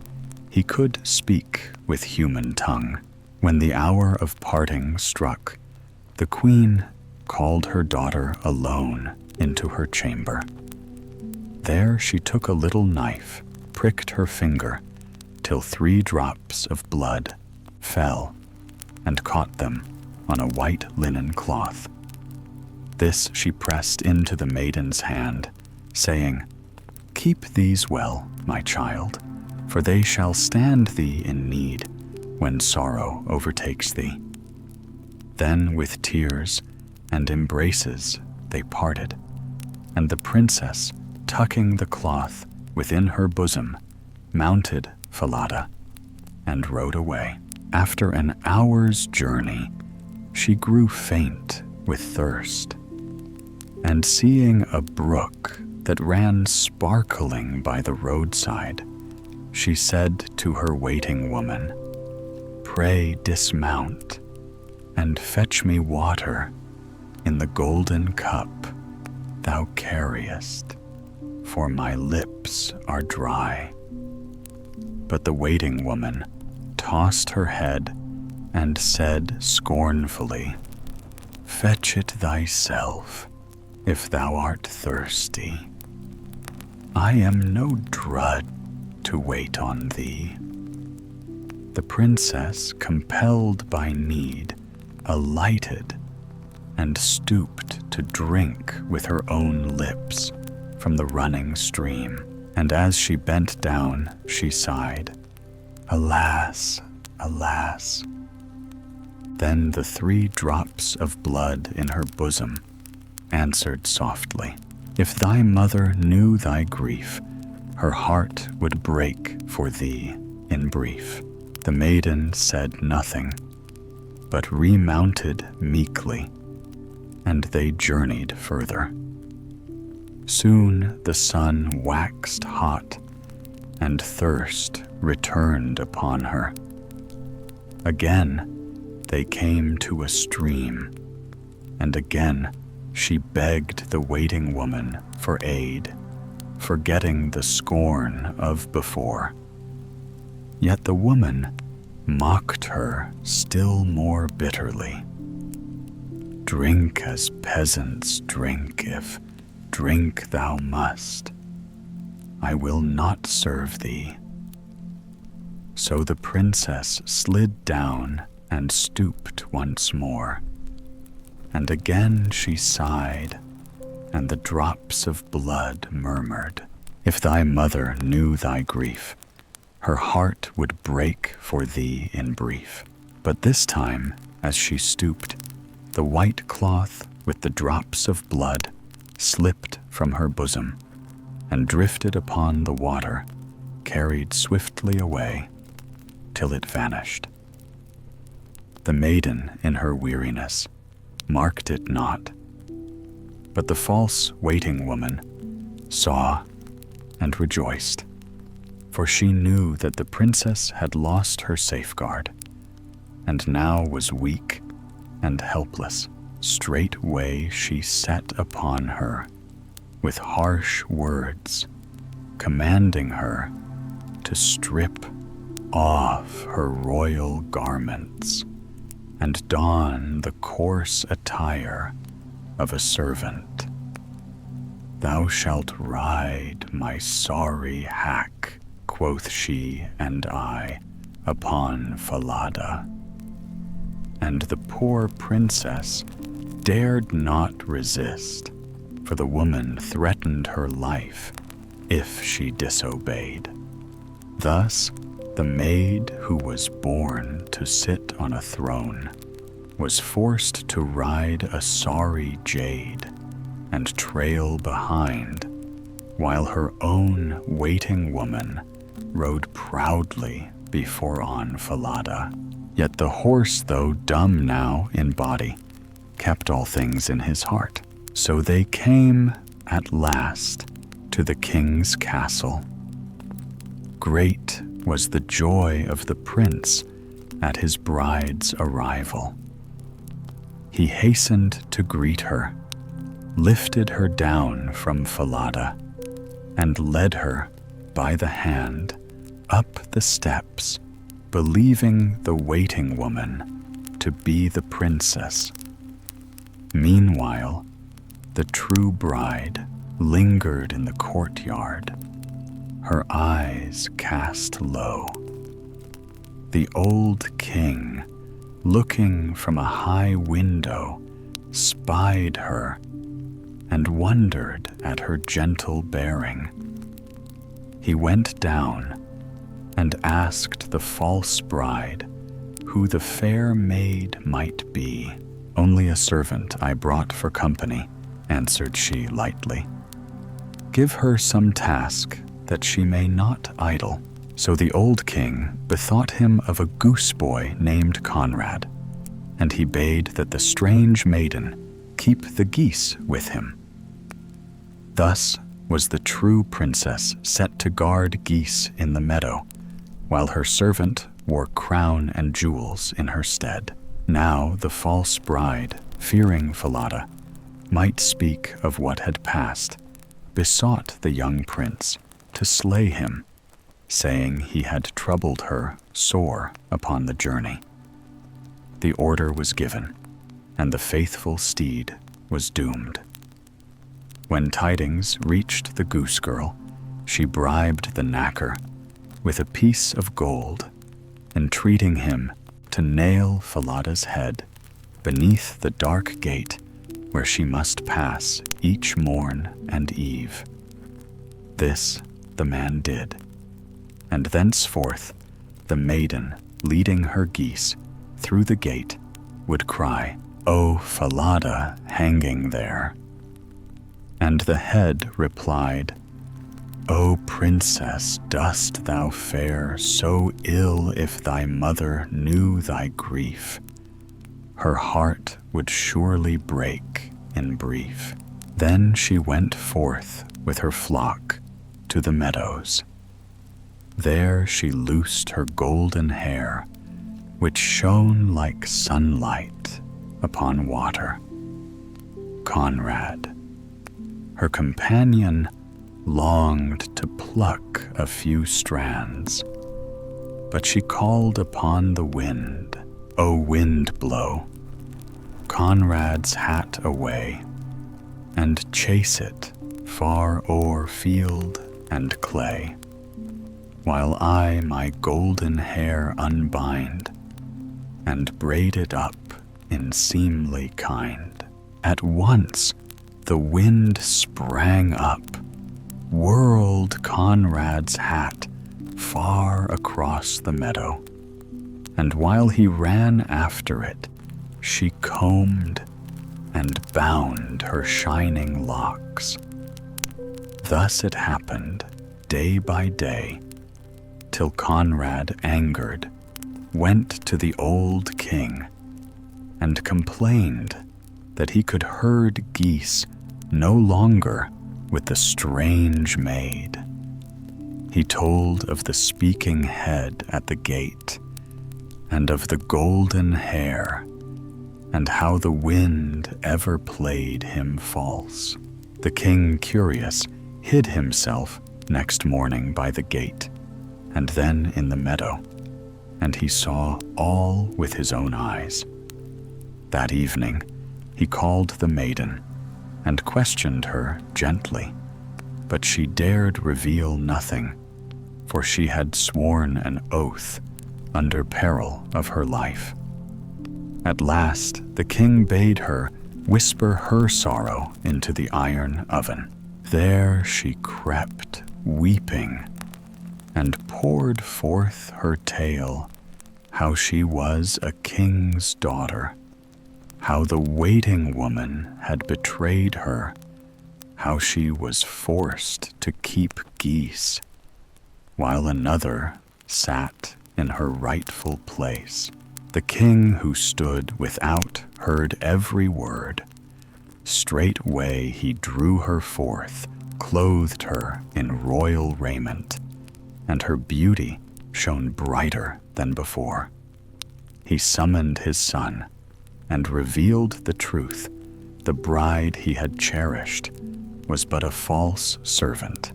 he could speak with human tongue. When the hour of parting struck, the queen called her daughter alone into her chamber. There she took a little knife, pricked her finger, till 3 drops of blood fell and caught them on a white linen cloth. This she pressed into the maiden's hand, saying, "Keep these well, my child, for they shall stand thee in need when sorrow overtakes thee." Then with tears and embraces they parted, and the princess, tucking the cloth within her bosom, mounted Falada and rode away. After an hour's journey, she grew faint with thirst, and seeing a brook that ran sparkling by the roadside, she said to her waiting woman, "Pray dismount and fetch me water in the golden cup thou carriest, for my lips are dry." But the waiting woman tossed her head and said scornfully, "Fetch it thyself, if thou art thirsty. I am no drudge to wait on thee." The princess, compelled by need, alighted and stooped to drink with her own lips from the running stream. And as she bent down, she sighed, "Alas, alas." Then the 3 drops of blood in her bosom answered softly, "If thy mother knew thy grief, her heart would break for thee in brief." The maiden said nothing, but remounted meekly, and they journeyed further. Soon the sun waxed hot, and thirst returned upon her. Again they came to a stream, and again she begged the waiting woman for aid, forgetting the scorn of before. Yet the woman mocked her still more bitterly. "Drink as peasants drink, if drink thou must. I will not serve thee." So the princess slid down and stooped once more, and again she sighed, and the drops of blood murmured, "If thy mother knew thy grief, her heart would break for thee in brief." But this time, as she stooped, the white cloth with the drops of blood slipped from her bosom and drifted upon the water, carried swiftly away till it vanished. The maiden, in her weariness, marked it not, but the false waiting woman saw and rejoiced, for she knew that the princess had lost her safeguard, and now was weak and helpless. Straightway she set upon her with harsh words, commanding her to strip off her royal garments and don the coarse attire of a servant. "Thou shalt ride my sorry hack," quoth she and I, "upon Falada." And the poor princess dared not resist, for the woman threatened her life if she disobeyed. Thus, the maid who was born to sit on a throne was forced to ride a sorry jade and trail behind, while her own waiting woman rode proudly before on Falada. Yet the horse, though dumb now in body, kept all things in his heart. So they came at last to the king's castle. Great was the joy of the prince at his bride's arrival. He hastened to greet her, lifted her down from Falada, and led her by the hand up the steps, believing the waiting woman to be the princess. Meanwhile, the true bride lingered in the courtyard, her eyes cast low. The old king, looking from a high window, spied her and wondered at her gentle bearing. He went down and asked the false bride who the fair maid might be. "Only a servant I brought for company," answered she lightly. "Give her some task that she may not idle." So the old king bethought him of a goose boy named Conrad, and he bade that the strange maiden keep the geese with him. Thus was the true princess set to guard geese in the meadow, while her servant wore crown and jewels in her stead. Now the false bride, fearing Falada might speak of what had passed, besought the young prince to slay him, saying he had troubled her sore upon the journey. The order was given, and the faithful steed was doomed. When tidings reached the goose girl, she bribed the knacker with a piece of gold, entreating him to nail Falada's head beneath the dark gate where she must pass each morn and eve. This the man did, and thenceforth the maiden, leading her geese through the gate, would cry, "O Falada hanging there." And the head replied, "O princess, dost thou fare so ill if thy mother knew thy grief? Her heart would surely break in brief." Then she went forth with her flock to the meadows. There she loosed her golden hair, which shone like sunlight upon water. Conrad, her companion, longed to pluck a few strands, but she called upon the wind, "O wind, blow Conrad's hat away, and chase it far o'er field and clay, while I my golden hair unbind, and braid it up in seemly kind." At once the wind sprang up, whirled Conrad's hat far across the meadow, and while he ran after it, she combed and bound her shining locks. Thus it happened day by day, till Conrad, angered, went to the old king and complained that he could herd geese no longer with the strange maid. He told of the speaking head at the gate, and of the golden hair, and how the wind ever played him false. The king, curious, hid himself next morning by the gate, and then in the meadow, and he saw all with his own eyes. That evening he called the maiden and questioned her gently, but she dared reveal nothing, for she had sworn an oath under peril of her life. At last the king bade her whisper her sorrow into the iron oven. There she crept, weeping, and poured forth her tale, how she was a king's daughter, how the waiting woman had betrayed her, how she was forced to keep geese, while another sat in her rightful place. The king who stood without heard every word. Straightway he drew her forth, clothed her in royal raiment, and her beauty shone brighter than before. He summoned his son and revealed the truth. The bride he had cherished was but a false servant,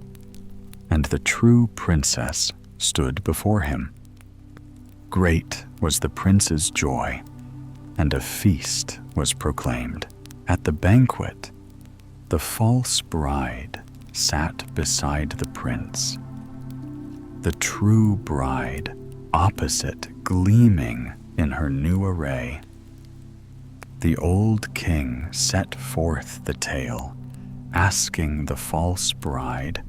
and the true princess stood before him. Great was the prince's joy, and a feast was proclaimed. At the banquet, the false bride sat beside the prince, the true bride opposite, gleaming in her new array. The old king set forth the tale, asking the false bride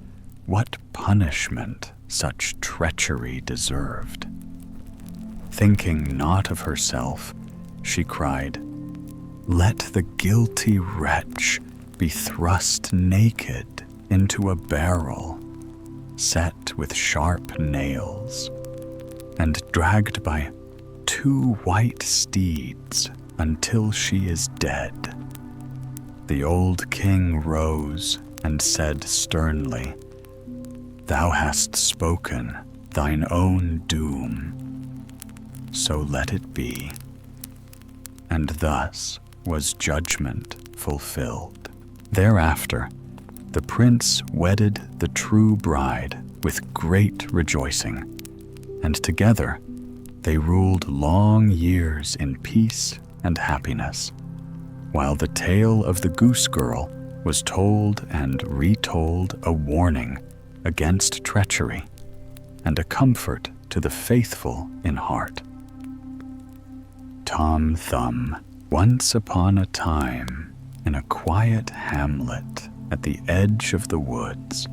what punishment such treachery deserved. Thinking not of herself, she cried, "Let the guilty wretch be thrust naked into a barrel, set with sharp nails, and dragged by 2 white steeds until she is dead." The old king rose and said sternly, "Thou hast spoken thine own doom, so let it be." And thus was judgment fulfilled. Thereafter, the prince wedded the true bride with great rejoicing, and together they ruled long years in peace and happiness, while the tale of the goose girl was told and retold, a warning against treachery and a comfort to the faithful in heart. Tom Thumb. Once upon a time, in a quiet hamlet at the edge of the woods,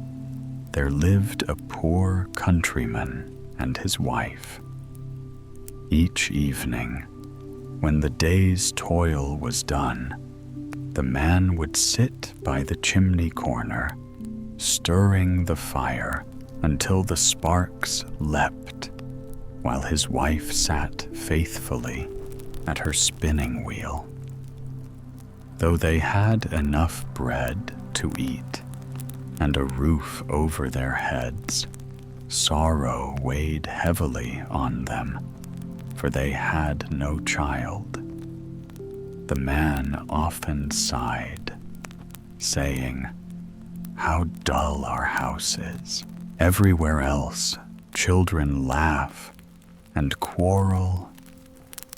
there lived a poor countryman and his wife. Each evening, when the day's toil was done, the man would sit by the chimney corner, stirring the fire until the sparks leapt, while his wife sat faithfully at her spinning wheel. Though they had enough bread to eat and a roof over their heads, sorrow weighed heavily on them, for they had no child. The man often sighed, saying, "How dull our house is. Everywhere else, children laugh and quarrel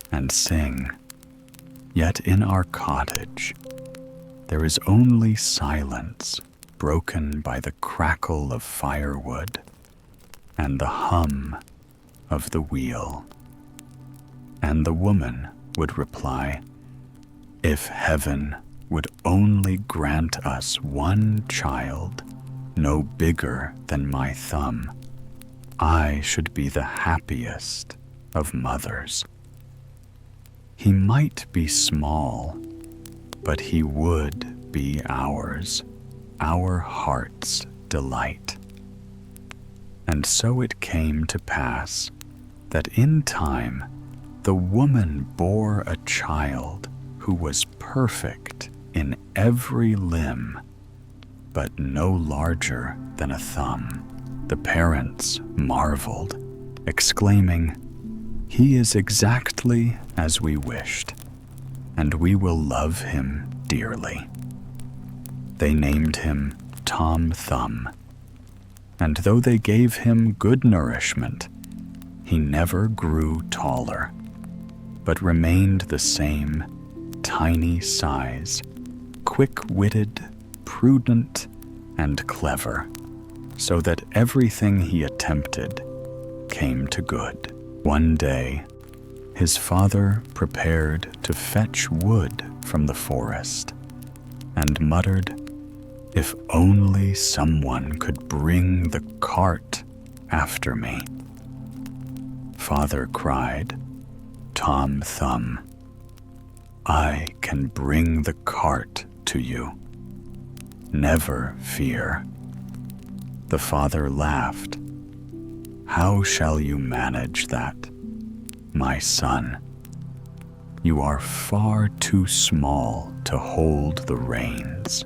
and sing. Yet in our cottage, there is only silence, broken by the crackle of firewood and the hum of the wheel." And the woman would reply, "If heaven would only grant us one child, no bigger than my thumb, I should be the happiest of mothers. He might be small, but he would be ours, our heart's delight." And so it came to pass that in time the woman bore a child who was perfect in every limb, but no larger than a thumb. The parents marveled, exclaiming, "He is exactly as we wished, and we will love him dearly." They named him Tom Thumb, and though they gave him good nourishment, he never grew taller, but remained the same tiny size, quick-witted, prudent, and clever, so that everything he attempted came to good. One day, his father prepared to fetch wood from the forest and muttered, "If only someone could bring the cart after me." Father cried, "Tom Thumb, I can bring the cart to you. Never fear." The father laughed. "How shall you manage that, my son?" You are far too small to hold the reins."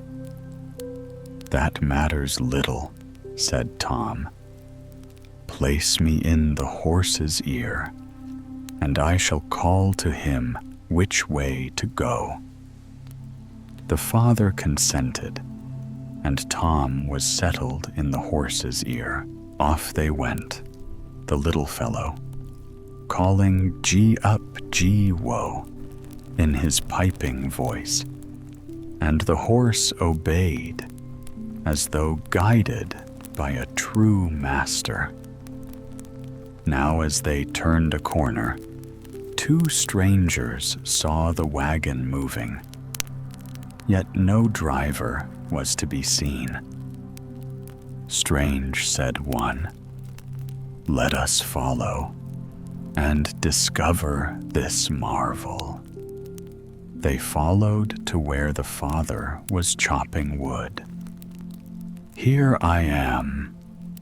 "That matters little," said Tom. "Place me in the horse's ear, and I shall call to him which way to go." The father consented, and Tom was settled in the horse's ear. Off they went, the little fellow, calling "Gee up, gee woe" in his piping voice, and the horse obeyed, as though guided by a true master. Now as they turned a corner, two strangers saw the wagon moving, yet no driver was to be seen. "Strange," said one, "let us follow and discover this marvel." They followed to where the father was chopping wood. "Here I am,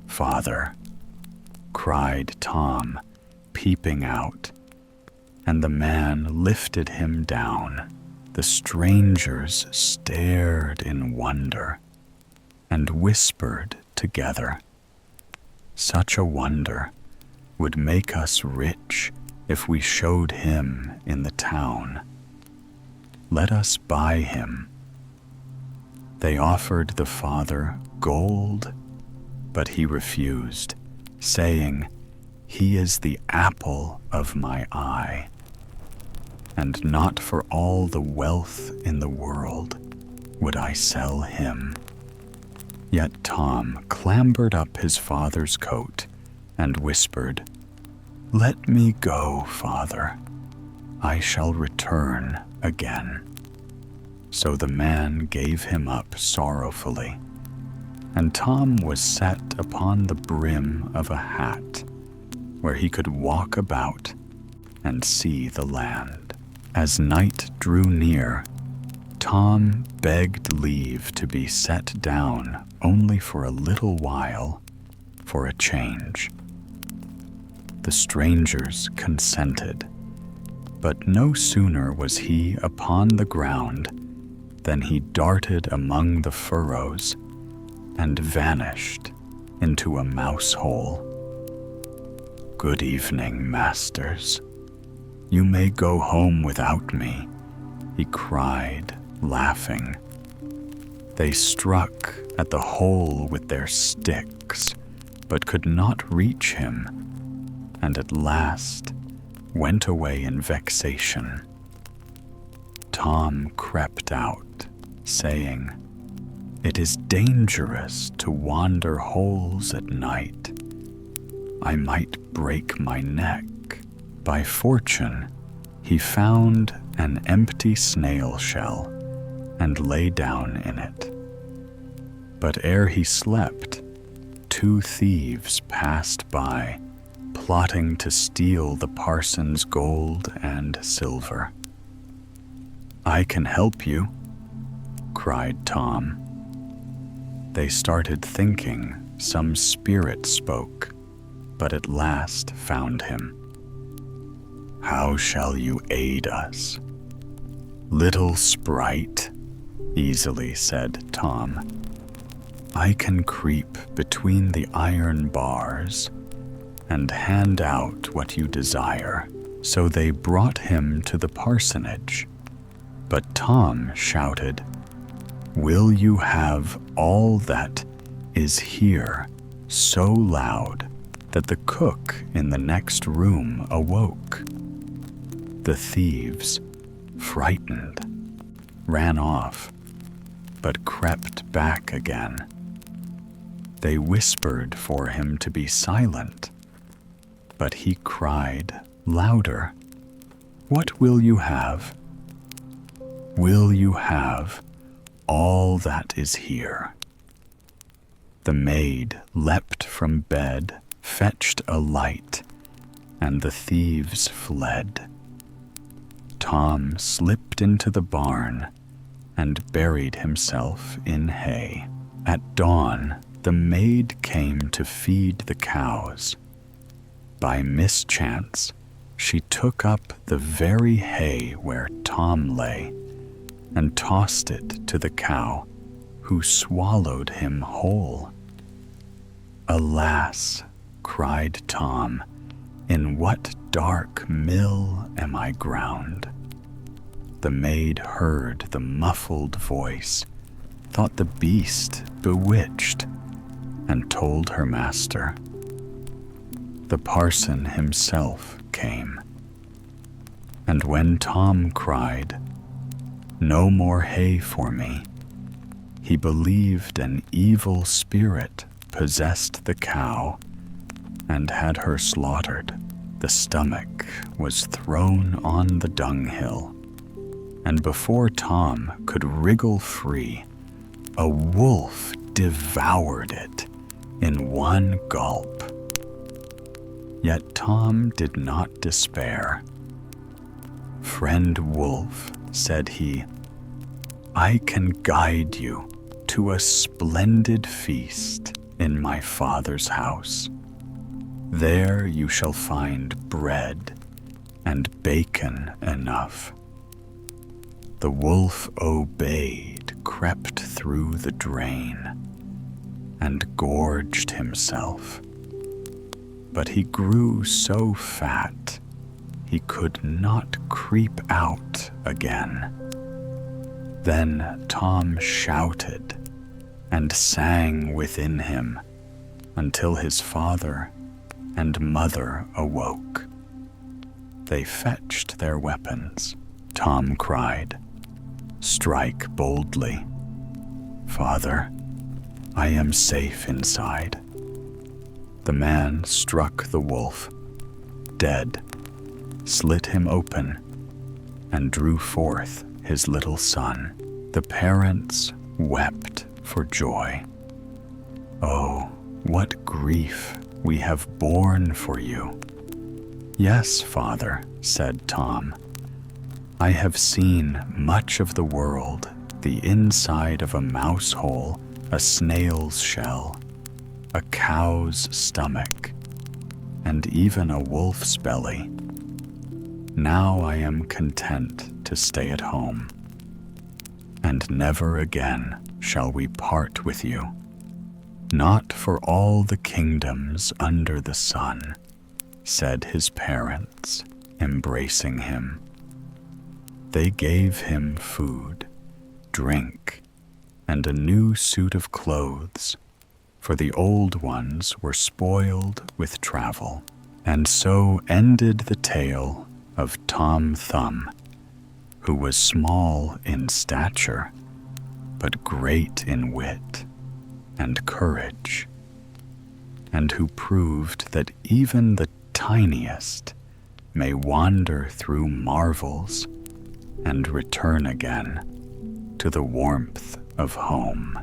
Father," cried Tom, peeping out, and the man lifted him down. The strangers stared in wonder and whispered together, "Such a wonder would make us rich if we showed him in the town. Let us buy him." They offered the father gold, but he refused, saying, "He is the apple of my eye, and not for all the wealth in the world would I sell him." Yet Tom clambered up his father's coat and whispered, "Let me go, Father. I shall return again." So the man gave him up sorrowfully, and Tom was set upon the brim of a hat, where he could walk about and see the land. As night drew near, Tom begged leave to be set down only for a little while for a change. The strangers consented, but no sooner was he upon the ground than he darted among the furrows and vanished into a mouse hole. "Good evening, masters. You may go home without me," he cried, laughing. They struck at the hole with their sticks, but could not reach him, and at last went away in vexation. Tom crept out, saying, "It is dangerous to wander holes at night. I might break my neck." By fortune, he found an empty snail shell and lay down in it. But ere he slept, two thieves passed by, plotting to steal the parson's gold and silver. "I can help you," cried Tom. They started thinking some spirit spoke, but at last found him. "How shall you aid us?" "Little sprite," easily said Tom. "I can creep between the iron bars and hand out what you desire." So they brought him to the parsonage, but Tom shouted, "Will you have all that is here?" so loud that the cook in the next room awoke. The thieves, frightened, ran off, but crept back again. They whispered for him to be silent, but he cried louder, "What will you have? Will you have all that is here?" The maid leapt from bed, fetched a light, and the thieves fled. Tom slipped into the barn and buried himself in hay. At dawn, the maid came to feed the cows. By mischance, she took up the very hay where Tom lay and tossed it to the cow, who swallowed him whole. "Alas," cried Tom, "in what dark mill am I ground?" The maid heard the muffled voice, thought the beast bewitched, and told her master. The parson himself came, and when Tom cried, "No more hay for me," he believed an evil spirit possessed the cow and had her slaughtered. The stomach was thrown on the dunghill, and before Tom could wriggle free, a wolf devoured it in one gulp. Yet Tom did not despair. "Friend Wolf," said he, "I can guide you to a splendid feast in my father's house. There you shall find bread and bacon enough." The wolf obeyed, crept through the drain, and gorged himself. But he grew so fat he could not creep out again. Then Tom shouted and sang within him until his father and mother awoke. They fetched their weapons. Tom cried, "Strike boldly. Father, I am safe inside." The man struck the wolf, dead, slit him open, and drew forth his little son. The parents wept for joy. "Oh, what grief we have borne for you." "Yes, father," said Tom. "I have seen much of the world, the inside of a mouse hole, a snail's shell, a cow's stomach, and even a wolf's belly. Now I am content to stay at home, and never again shall we part with you. Not for all the kingdoms under the sun," said his parents, embracing him. They gave him food, drink, and a new suit of clothes, for the old ones were spoiled with travel. And so ended the tale of Tom Thumb, who was small in stature, but great in wit and courage, and who proved that even the tiniest may wander through marvels and return again to the warmth of home.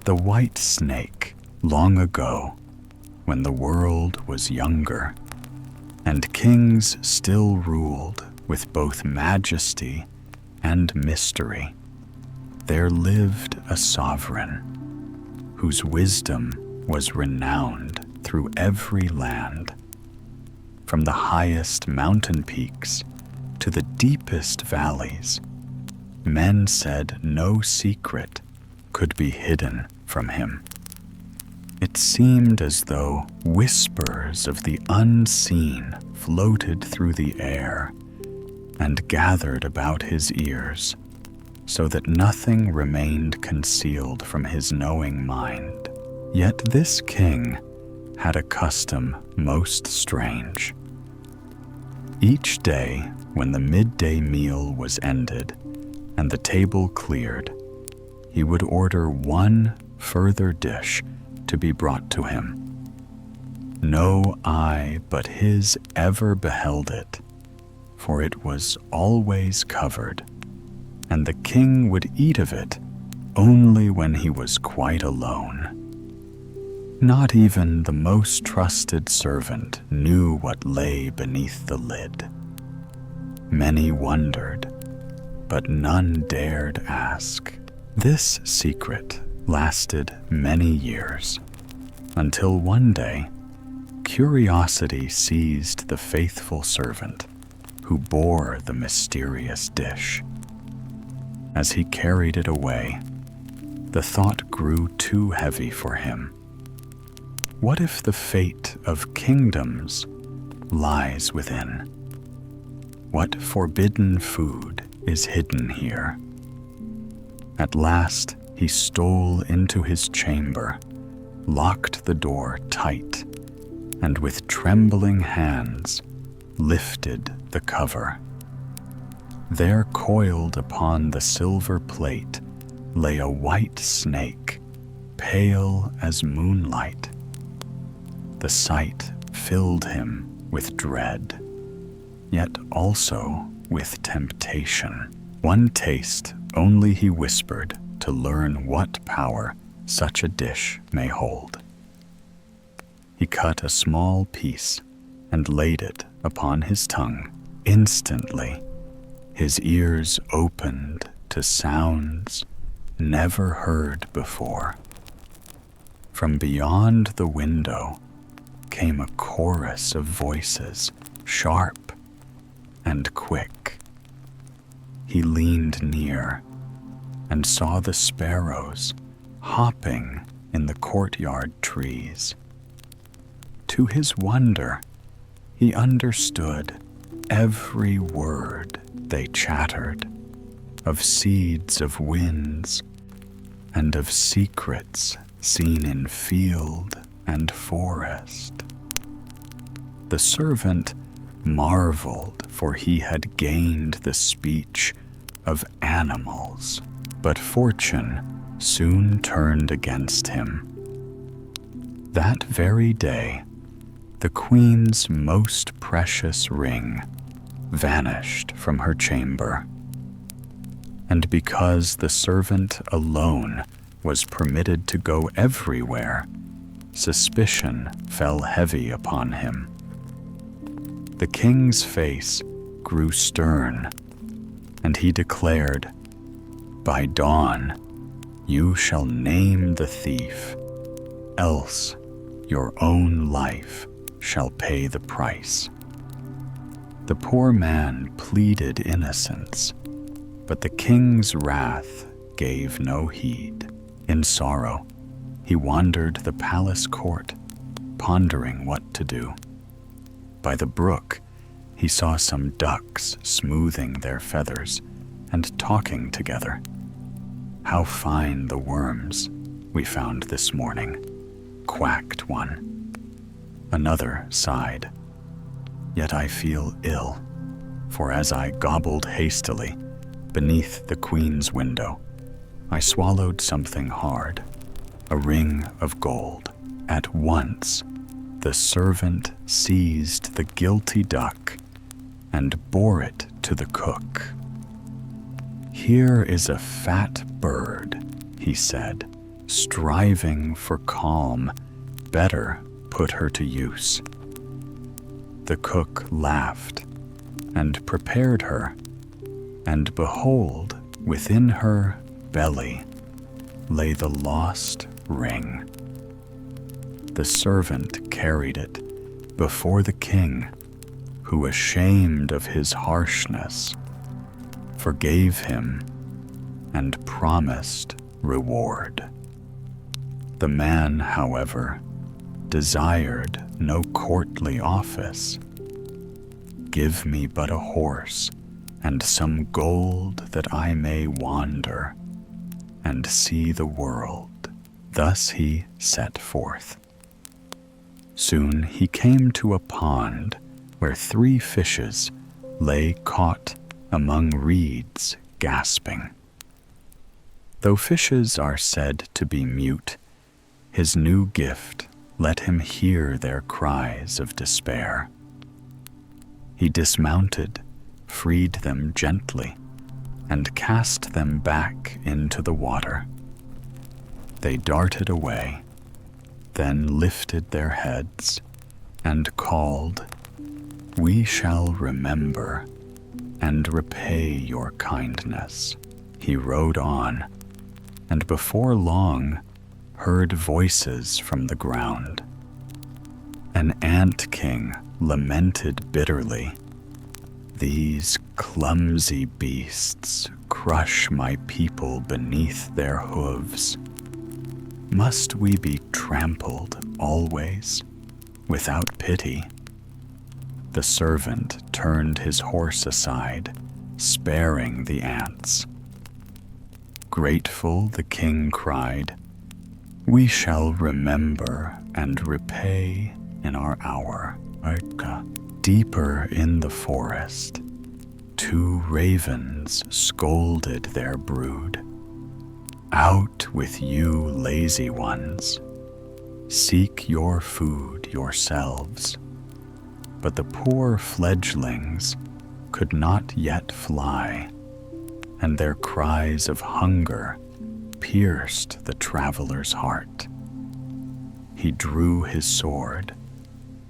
The white snake, long ago, when the world was younger, and kings still ruled with both majesty and mystery, there lived a sovereign whose wisdom was renowned through every land. From the highest mountain peaks to the deepest valleys, men said no secret could be hidden from him. It seemed as though whispers of the unseen floated through the air and gathered about his ears, so that nothing remained concealed from his knowing mind. Yet this king had a custom most strange. Each day, when the midday meal was ended and the table cleared, he would order one further dish to be brought to him. No eye but his ever beheld it, for it was always covered, and the king would eat of it only when he was quite alone. Not even the most trusted servant knew what lay beneath the lid. Many wondered, but none dared ask. This secret lasted many years, until one day Curiosity seized the faithful servant who bore the mysterious dish. As he carried it away, the thought grew too heavy for him. What if the fate of kingdoms lies within? What forbidden food is hidden here? At last, he stole into his chamber, locked the door tight, and with trembling hands lifted the cover. There, coiled upon the silver plate, lay a white snake, pale as moonlight. The sight filled him with dread, yet also with temptation. One taste only he whispered to learn what power such a dish may hold. He cut a small piece and laid it upon his tongue. Instantly, his ears opened to sounds never heard before. From beyond the window came a chorus of voices, sharp and quick. He leaned near and saw the sparrows hopping in the courtyard trees. To his wonder, he understood every word they chattered, of seeds of winds and of secrets seen in field and forest. The servant marveled, for he had gained the speech of animals, but fortune soon turned against him. That very day, the queen's most precious ring vanished from her chamber, and because the servant alone was permitted to go everywhere, suspicion fell heavy upon him. The king's face grew stern, and he declared, "By dawn, you shall name the thief, else your own life shall pay the price." The poor man pleaded innocence, but the king's wrath gave no heed. In sorrow, he wandered the palace court, pondering what to do. By the brook, he saw some ducks smoothing their feathers and talking together. "How fine the worms we found this morning," quacked one. Another sighed, "Yet I feel ill, for as I gobbled hastily beneath the queen's window, I swallowed something hard, a ring of gold." At once, the servant seized the guilty duck and bore it to the cook. "Here is a fat bird," he said, striving for calm. "Better put her to use." The cook laughed and prepared her, and behold, within her belly lay the lost ring. The servant carried it before the king, who, ashamed of his harshness, forgave him and promised reward. The man, however, desired no courtly office. "Give me but a horse and some gold that I may wander and see the world." Thus he set forth. Soon he came to a pond where 3 fishes lay caught among reeds, gasping. Though fishes are said to be mute, his new gift let him hear their cries of despair. He dismounted, freed them gently, and cast them back into the water. They darted away, then lifted their heads and called, "We shall remember and repay your kindness." He rode on, and before long heard voices from the ground. An ant king lamented bitterly, "These clumsy beasts crush my people beneath their hooves. Must we be trampled always, without pity?" The servant turned his horse aside, sparing the ants. Grateful, the king cried, "We shall remember and repay in our hour." Deeper in the forest, two ravens scolded their brood. "Out with you, lazy ones. Seek your food yourselves." But the poor fledglings could not yet fly, and their cries of hunger pierced the traveler's heart. He drew his sword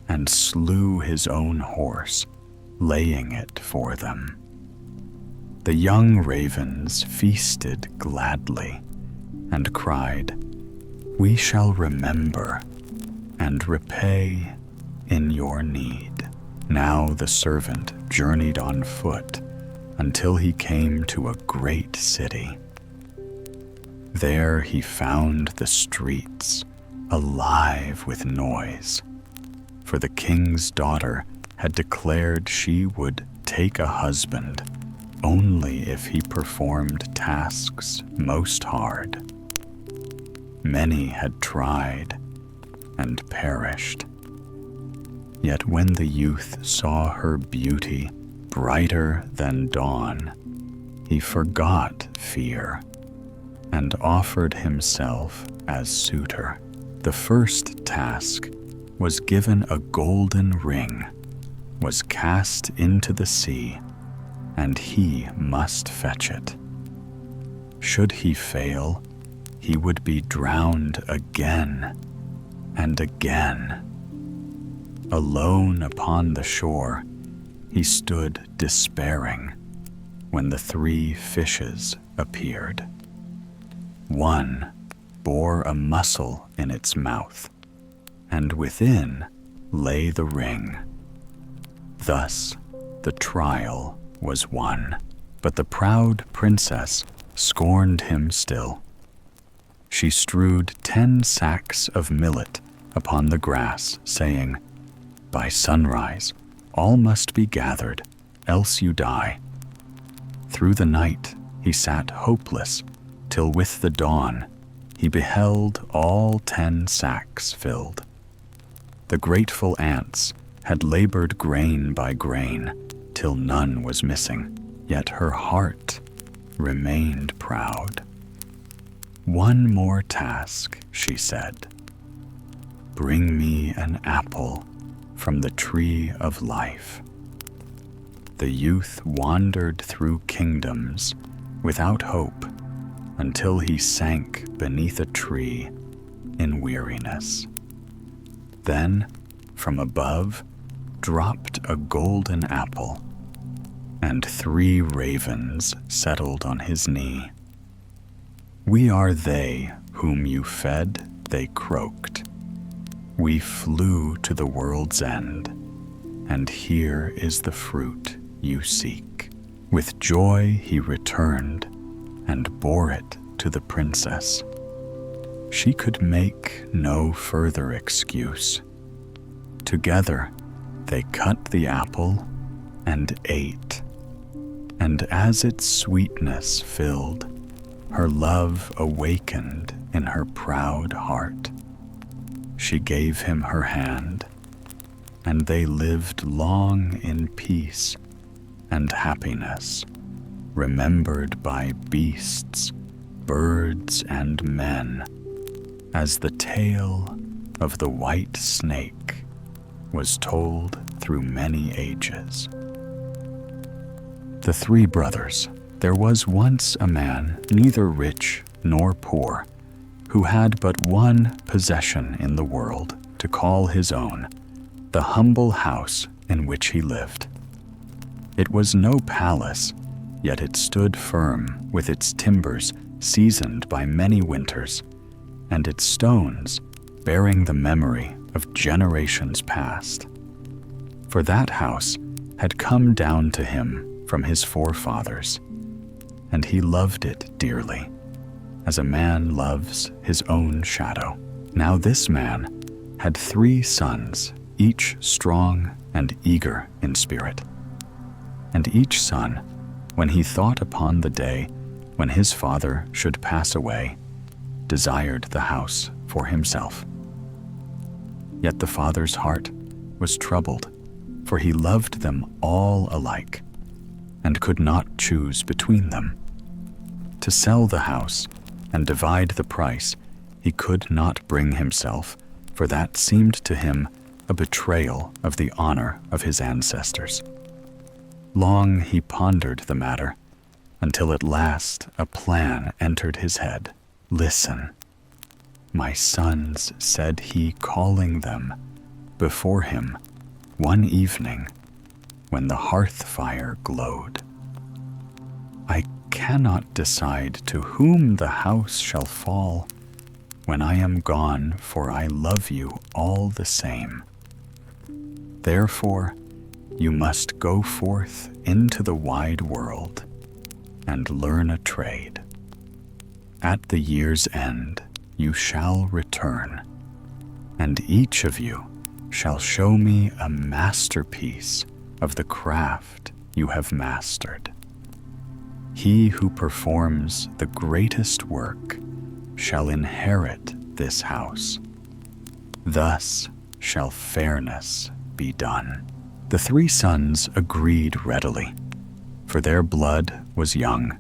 and slew his own horse, laying it for them. The young ravens feasted gladly and cried, "We shall remember and repay in your need." Now the servant journeyed on foot until he came to a great city. There he found the streets alive with noise, for the king's daughter had declared she would take a husband only if he performed tasks most hard. Many had tried and perished. Yet when the youth saw her beauty brighter than dawn, he forgot fear and offered himself as suitor. The first task was given a golden ring, was cast into the sea, and he must fetch it. Should he fail, he would be drowned again and again. Alone upon the shore, he stood despairing when the three fishes appeared. One bore a mussel in its mouth, and within lay the ring. Thus the trial was won, but the proud princess scorned him still. She strewed 10 sacks of millet upon the grass, saying, "By sunrise, all must be gathered, else you die." Through the night he sat hopeless, till with the dawn he beheld all 10 sacks filled. The grateful ants had labored grain by grain, till none was missing, yet her heart remained proud. "One more task," she said. "Bring me an apple from the tree of life." The youth wandered through kingdoms without hope until he sank beneath a tree in weariness. Then, from above, dropped a golden apple, and 3 ravens settled on his knee. "We are they whom you fed," they croaked. "We flew to the world's end, and here is the fruit you seek." With joy he returned and bore it to the princess. She could make no further excuse. Together they cut the apple and ate, and as its sweetness filled, her love awakened in her proud heart. She gave him her hand, and they lived long in peace and happiness, remembered by beasts, birds, and men, as the tale of the white snake was told through many ages. The 3 brothers. There was once a man, neither rich nor poor, who had but one possession in the world to call his own, the humble house in which he lived. It was no palace, yet it stood firm with its timbers seasoned by many winters, and its stones bearing the memory of generations past. For that house had come down to him from his forefathers, and he loved it dearly, as a man loves his own shadow. Now this man had 3 sons, each strong and eager in spirit. And each son, when he thought upon the day when his father should pass away, desired the house for himself. Yet the father's heart was troubled, for he loved them all alike, and could not choose between them. To sell the house and divide the price he could not bring himself, for that seemed to him a betrayal of the honor of his ancestors. Long he pondered the matter, until at last a plan entered his head. "Listen, my sons," said he, calling them before him one evening when the hearth fire glowed. "I cannot decide to whom the house shall fall when I am gone, for I love you all the same. Therefore, you must go forth into the wide world and learn a trade. At the year's end, you shall return, and each of you shall show me a masterpiece of the craft you have mastered. He who performs the greatest work shall inherit this house. Thus shall fairness be done." The 3 sons agreed readily, for their blood was young,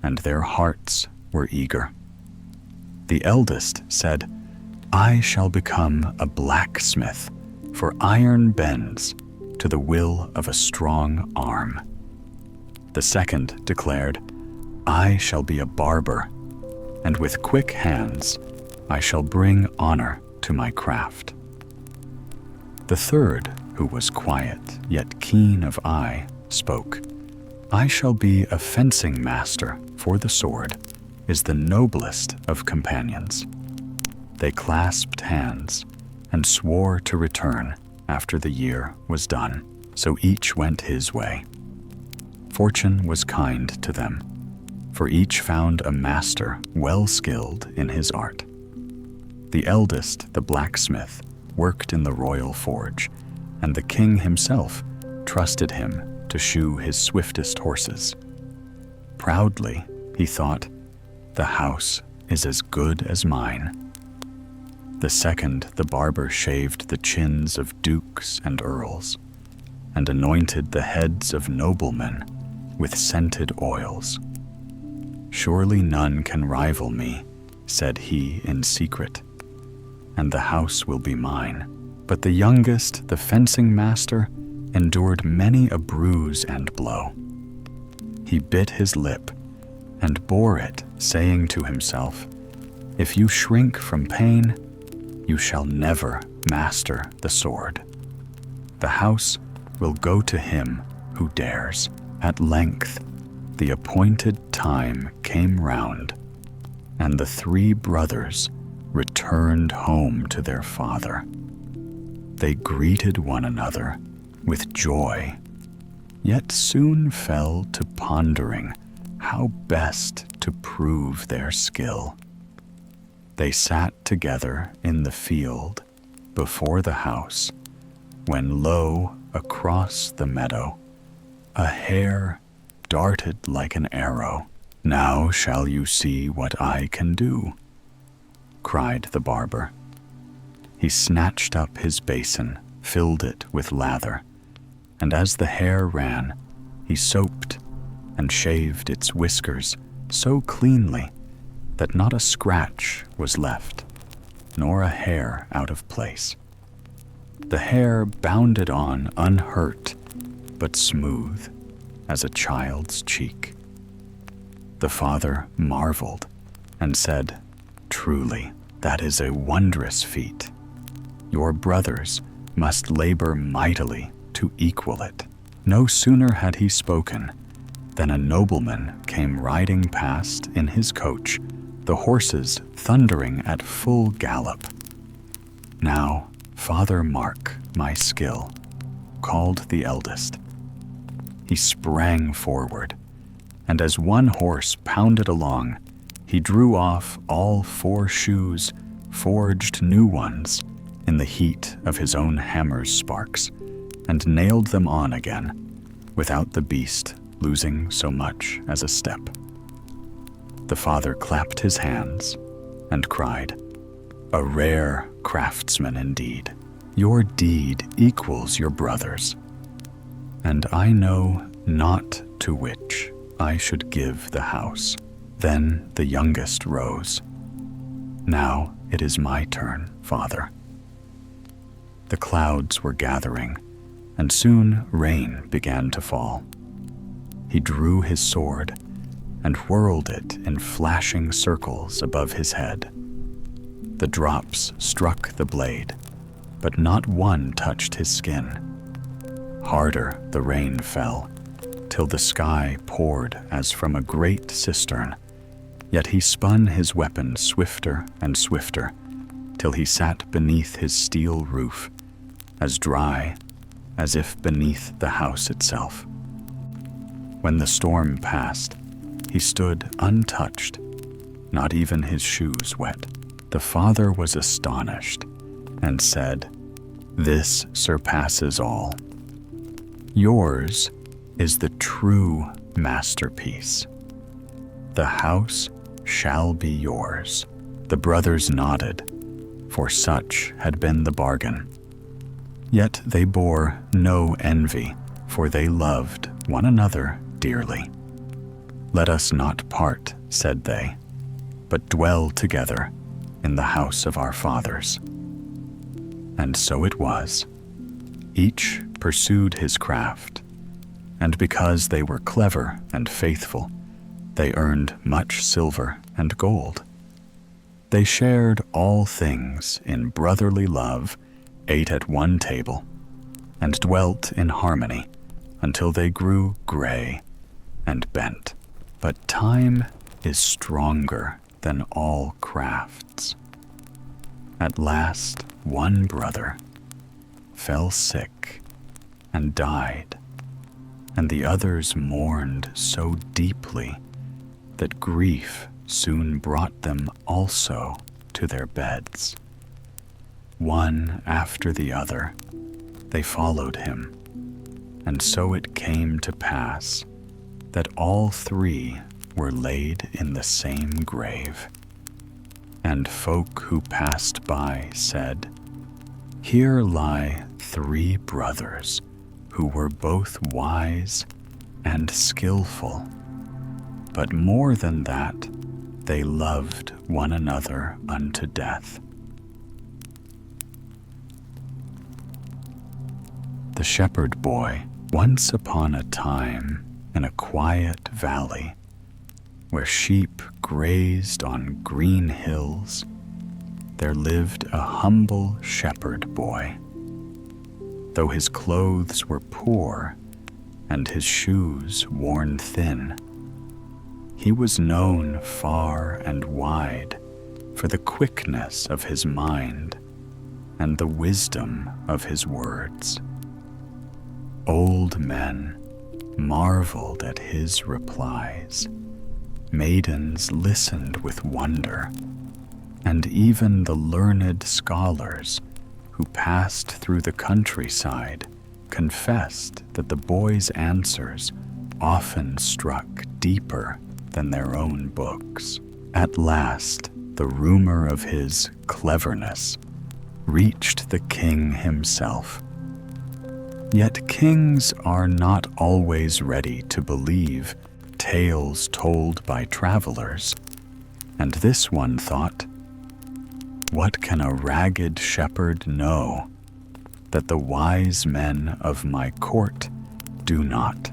and their hearts were eager. The eldest said, "I shall become a blacksmith, for iron bends to the will of a strong arm." The second declared, "I shall be a barber, and with quick hands I shall bring honor to my craft." The third, who was quiet yet keen of eye, spoke, "I shall be a fencing master, for the sword is the noblest of companions." They clasped hands and swore to return after the year was done, so each went his way. Fortune was kind to them, for each found a master well skilled in his art. The eldest, the blacksmith, worked in the royal forge, and the king himself trusted him to shoe his swiftest horses. Proudly, he thought, "The house is as good as mine." The second, the barber, shaved the chins of dukes and earls, and anointed the heads of noblemen with scented oils. "Surely none can rival me," said he in secret, "and the house will be mine." But the youngest, the fencing master, endured many a bruise and blow. He bit his lip and bore it, saying to himself, "If you shrink from pain, you shall never master the sword. The house will go to him who dares." At length, the appointed time came round, and the 3 brothers returned home to their father. They greeted one another with joy, yet soon fell to pondering how best to prove their skill. They sat together in the field before the house, when lo, across the meadow, a hare darted like an arrow. "Now shall you see what I can do," cried the barber. He snatched up his basin, filled it with lather, and as the hare ran, he soaped and shaved its whiskers so cleanly that not a scratch was left, nor a hair out of place. The hare bounded on unhurt, but smooth as a child's cheek. The father marveled and said, "Truly, that is a wondrous feat. Your brothers must labor mightily to equal it." No sooner had he spoken than a nobleman came riding past in his coach, the horses thundering at full gallop. Now Father Mark, my skill, called the eldest. He sprang forward, and as one horse pounded along, he drew off all 4 shoes, forged new ones, in the heat of his own hammer's sparks, and nailed them on again, without the beast losing so much as a step. The father clapped his hands and cried, "A rare craftsman indeed. Your deed equals your brother's, and I know not to which I should give the house." Then the youngest rose. "Now it is my turn, father." The clouds were gathering, and soon rain began to fall. He drew his sword and whirled it in flashing circles above his head. The drops struck the blade, but not one touched his skin. Harder the rain fell, till the sky poured as from a great cistern. Yet he spun his weapon swifter and swifter, till he sat beneath his steel roof, as dry as if beneath the house itself. When the storm passed, he stood untouched, not even his shoes wet. The father was astonished and said, "This surpasses all. Yours is the true masterpiece. The house shall be yours." The brothers nodded, for such had been the bargain. Yet they bore no envy, for they loved one another dearly. "Let us not part," said they, "but dwell together in the house of our fathers." And so it was. Each pursued his craft, and because they were clever and faithful, they earned much silver and gold. They shared all things in brotherly love, ate at one table, and dwelt in harmony until they grew gray and bent. But time is stronger than all crafts. At last, one brother fell sick and died, and the others mourned so deeply that grief soon brought them also to their beds. One after the other, they followed him, and so it came to pass that all 3 were laid in the same grave. And folk who passed by said, "Here lie 3 brothers who were both wise and skillful, but more than that, they loved one another unto death." The shepherd boy, once upon a time, in a quiet valley, where sheep grazed on green hills, there lived a humble shepherd boy. Though his clothes were poor and his shoes worn thin, he was known far and wide for the quickness of his mind and the wisdom of his words. Old men marveled at his replies. Maidens listened with wonder, and even the learned scholars who passed through the countryside confessed that the boy's answers often struck deeper than their own books. At last, the rumor of his cleverness reached the king himself. Yet kings are not always ready to believe tales told by travelers, and this one thought, "What can a ragged shepherd know that the wise men of my court do not?"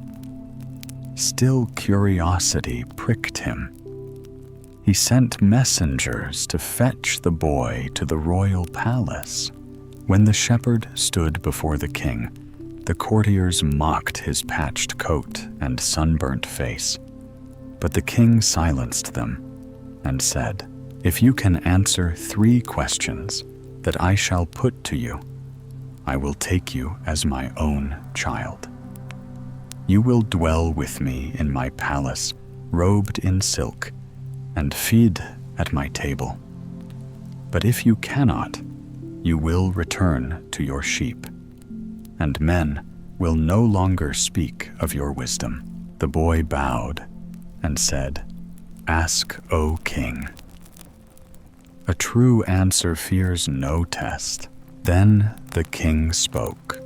Still curiosity pricked him. He sent messengers to fetch the boy to the royal palace. When the shepherd stood before the king, the courtiers mocked his patched coat and sunburnt face. But the king silenced them and said, "If you can answer 3 questions that I shall put to you, I will take you as my own child. You will dwell with me in my palace, robed in silk, and feed at my table. But if you cannot, you will return to your sheep, and men will no longer speak of your wisdom." The boy bowed and said, "Ask, O king." A true answer fears no test. Then the king spoke.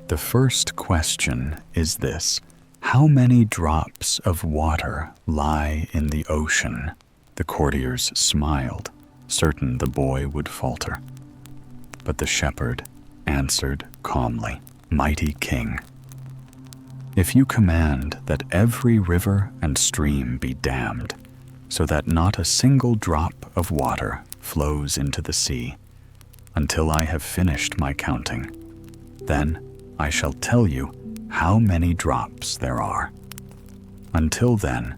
"The first question is this: how many drops of water lie in the ocean?" The courtiers smiled, certain the boy would falter. But the shepherd answered calmly, "Mighty king, if you command that every river and stream be dammed, so that not a single drop of water flows into the sea, until I have finished my counting, then I shall tell you how many drops there are. Until then,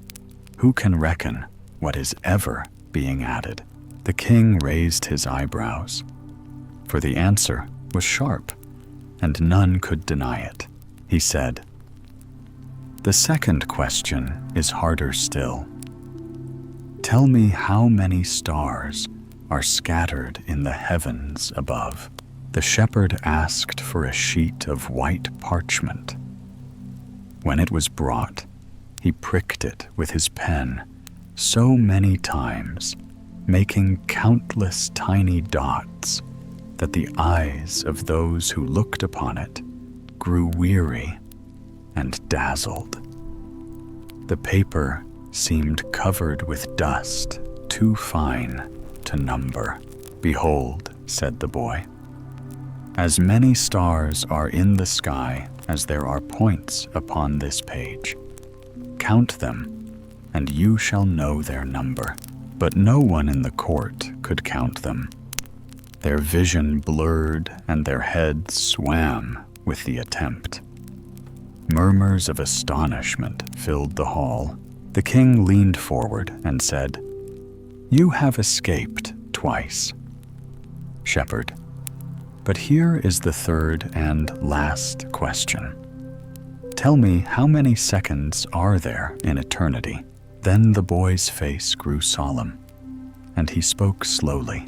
who can reckon what is ever being added?" The king raised his eyebrows, for the answer was sharp, and none could deny it. He said, "The second question is harder still. Tell me how many stars are scattered in the heavens above." The shepherd asked for a sheet of white parchment. When it was brought, he pricked it with his pen so many times, making countless tiny dots, that the eyes of those who looked upon it grew weary and dazzled. The paper seemed covered with dust too fine to number. "Behold," said the boy, "as many stars are in the sky as there are points upon this page. Count them, and you shall know their number." But no one in the court could count them. Their vision blurred and their heads swam with the attempt. Murmurs of astonishment filled the hall. The king leaned forward and said, "You have escaped twice, shepherd. But here is the third and last question. Tell me, how many seconds are there in eternity?" Then the boy's face grew solemn, and he spoke slowly,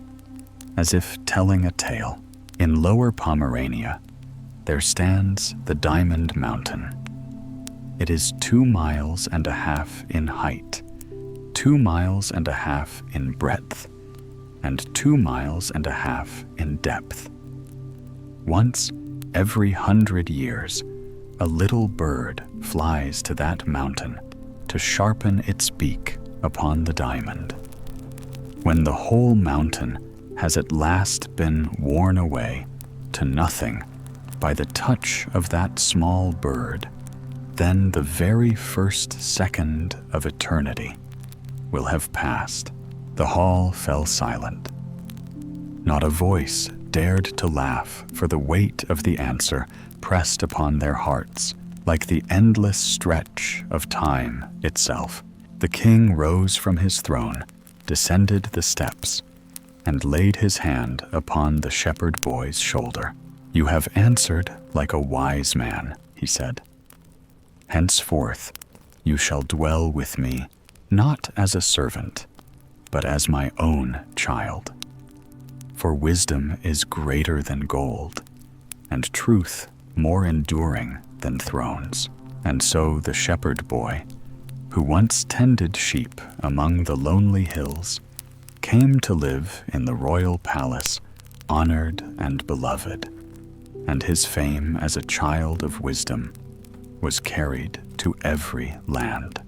as if telling a tale. "In Lower Pomerania, there stands the Diamond Mountain. It is 2.5 miles in height, 2.5 miles in breadth, and 2.5 miles in depth. Once every 100 years, a little bird flies to that mountain to sharpen its beak upon the diamond. When the whole mountain has at last been worn away to nothing by the touch of that small bird, then the very first second of eternity will have passed." The hall fell silent. Not a voice dared to laugh, for the weight of the answer pressed upon their hearts like the endless stretch of time itself. The king rose from his throne, descended the steps, and laid his hand upon the shepherd boy's shoulder. "You have answered like a wise man," he said. "Henceforth you shall dwell with me, not as a servant, but as my own child. For wisdom is greater than gold, and truth more enduring than thrones." And so the shepherd boy, who once tended sheep among the lonely hills, came to live in the royal palace, honored and beloved, and his fame as a child of wisdom was carried to every land.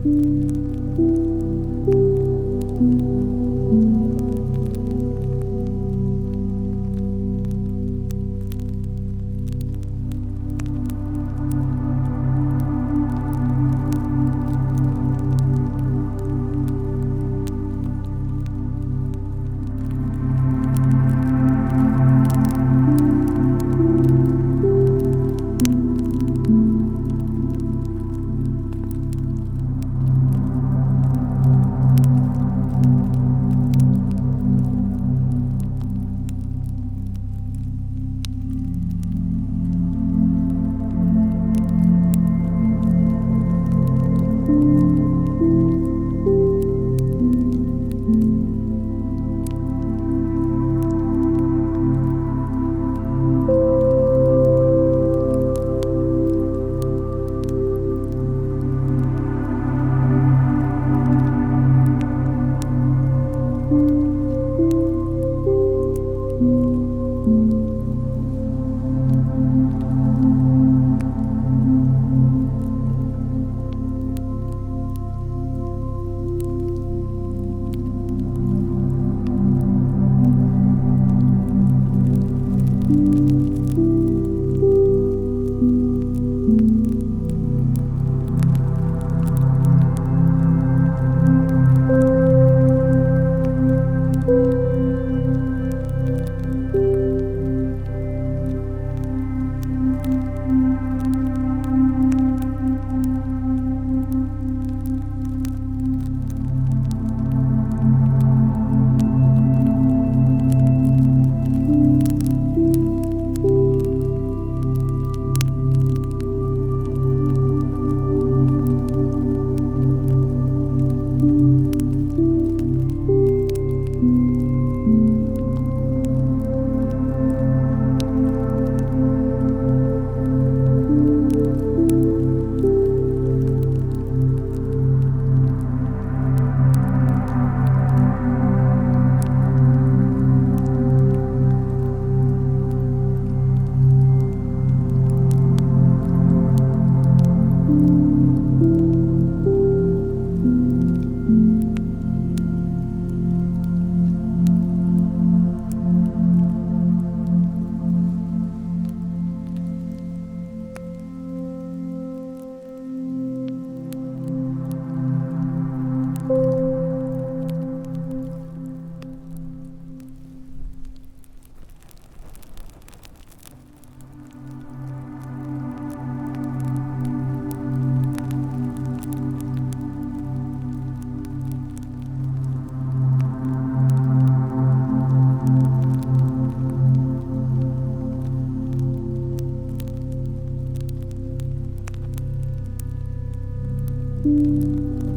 Thank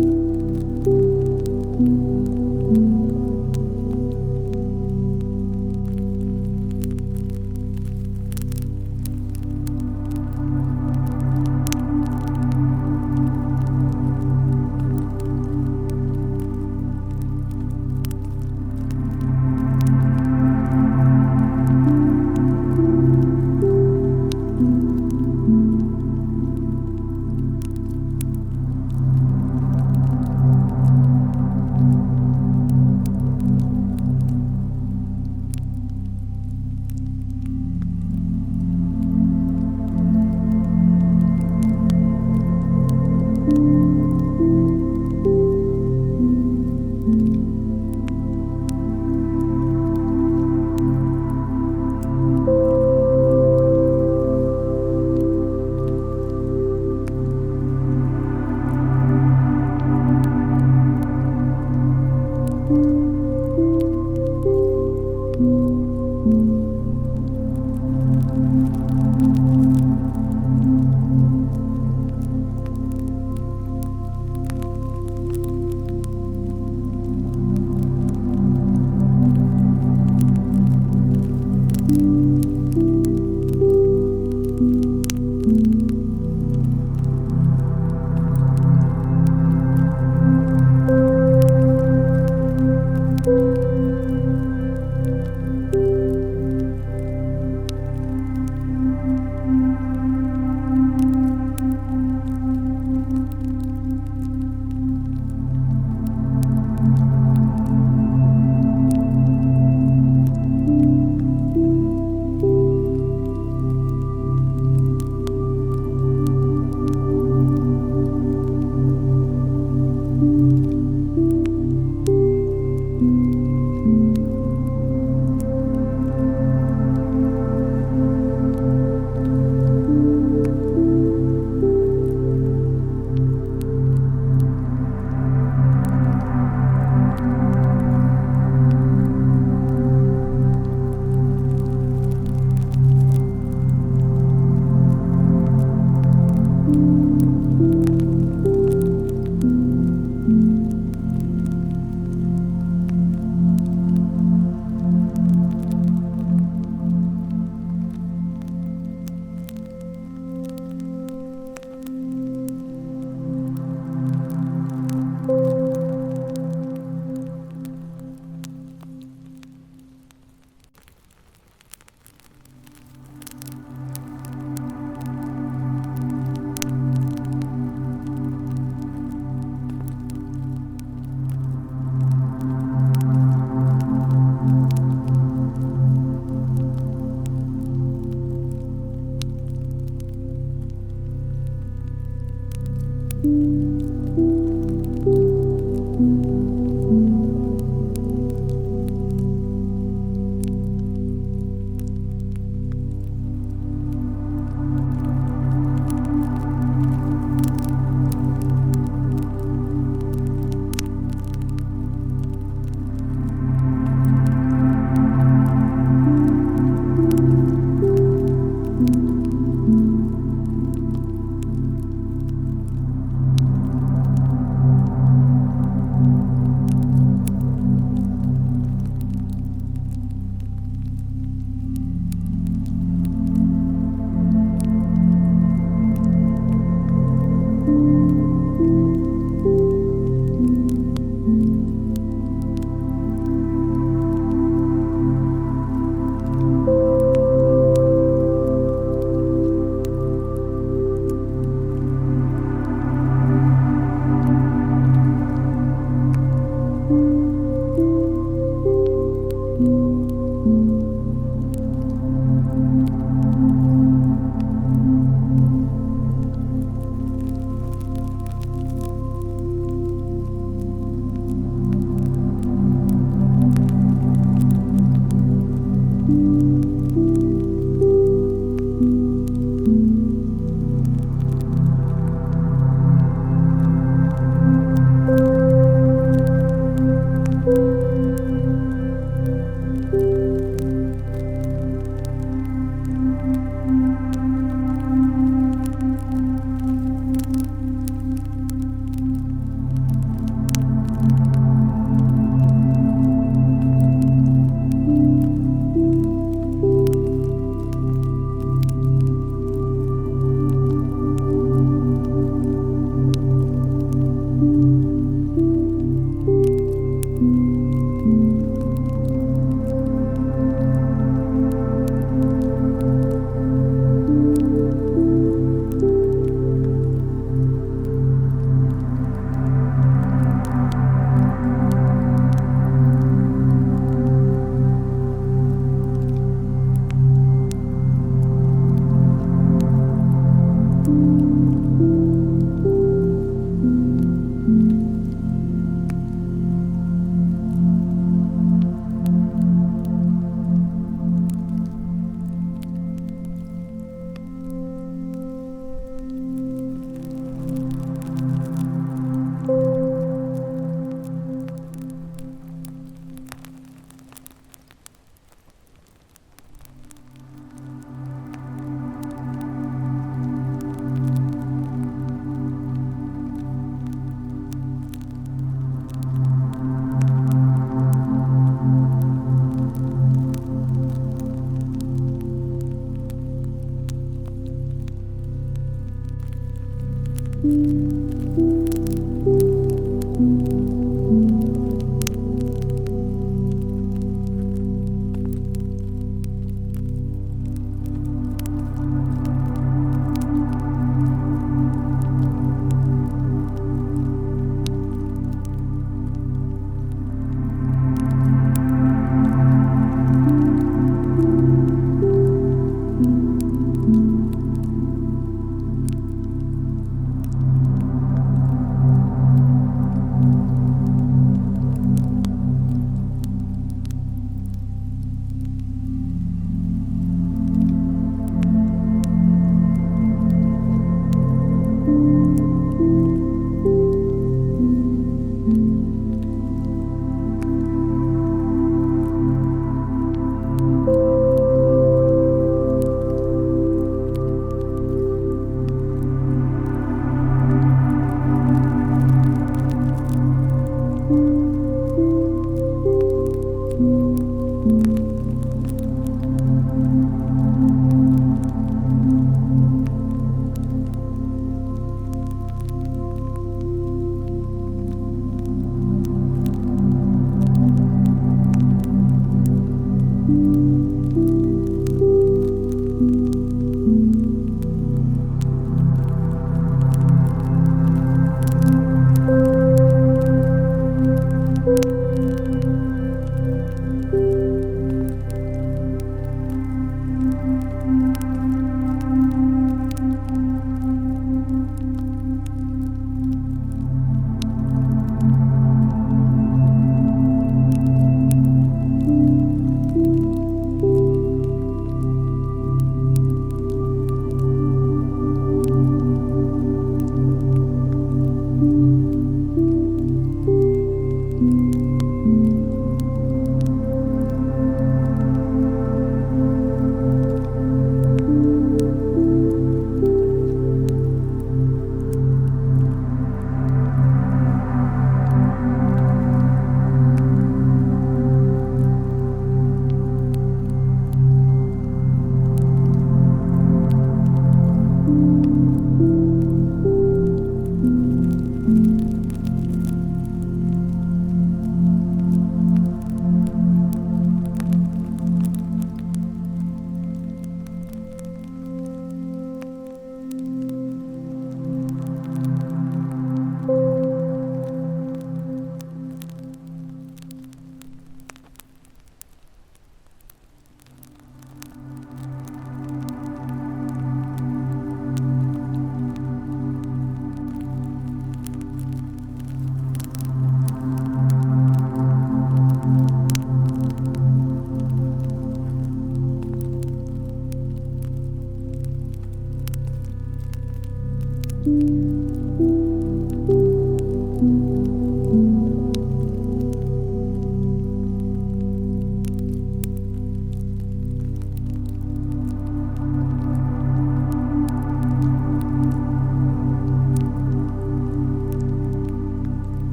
you.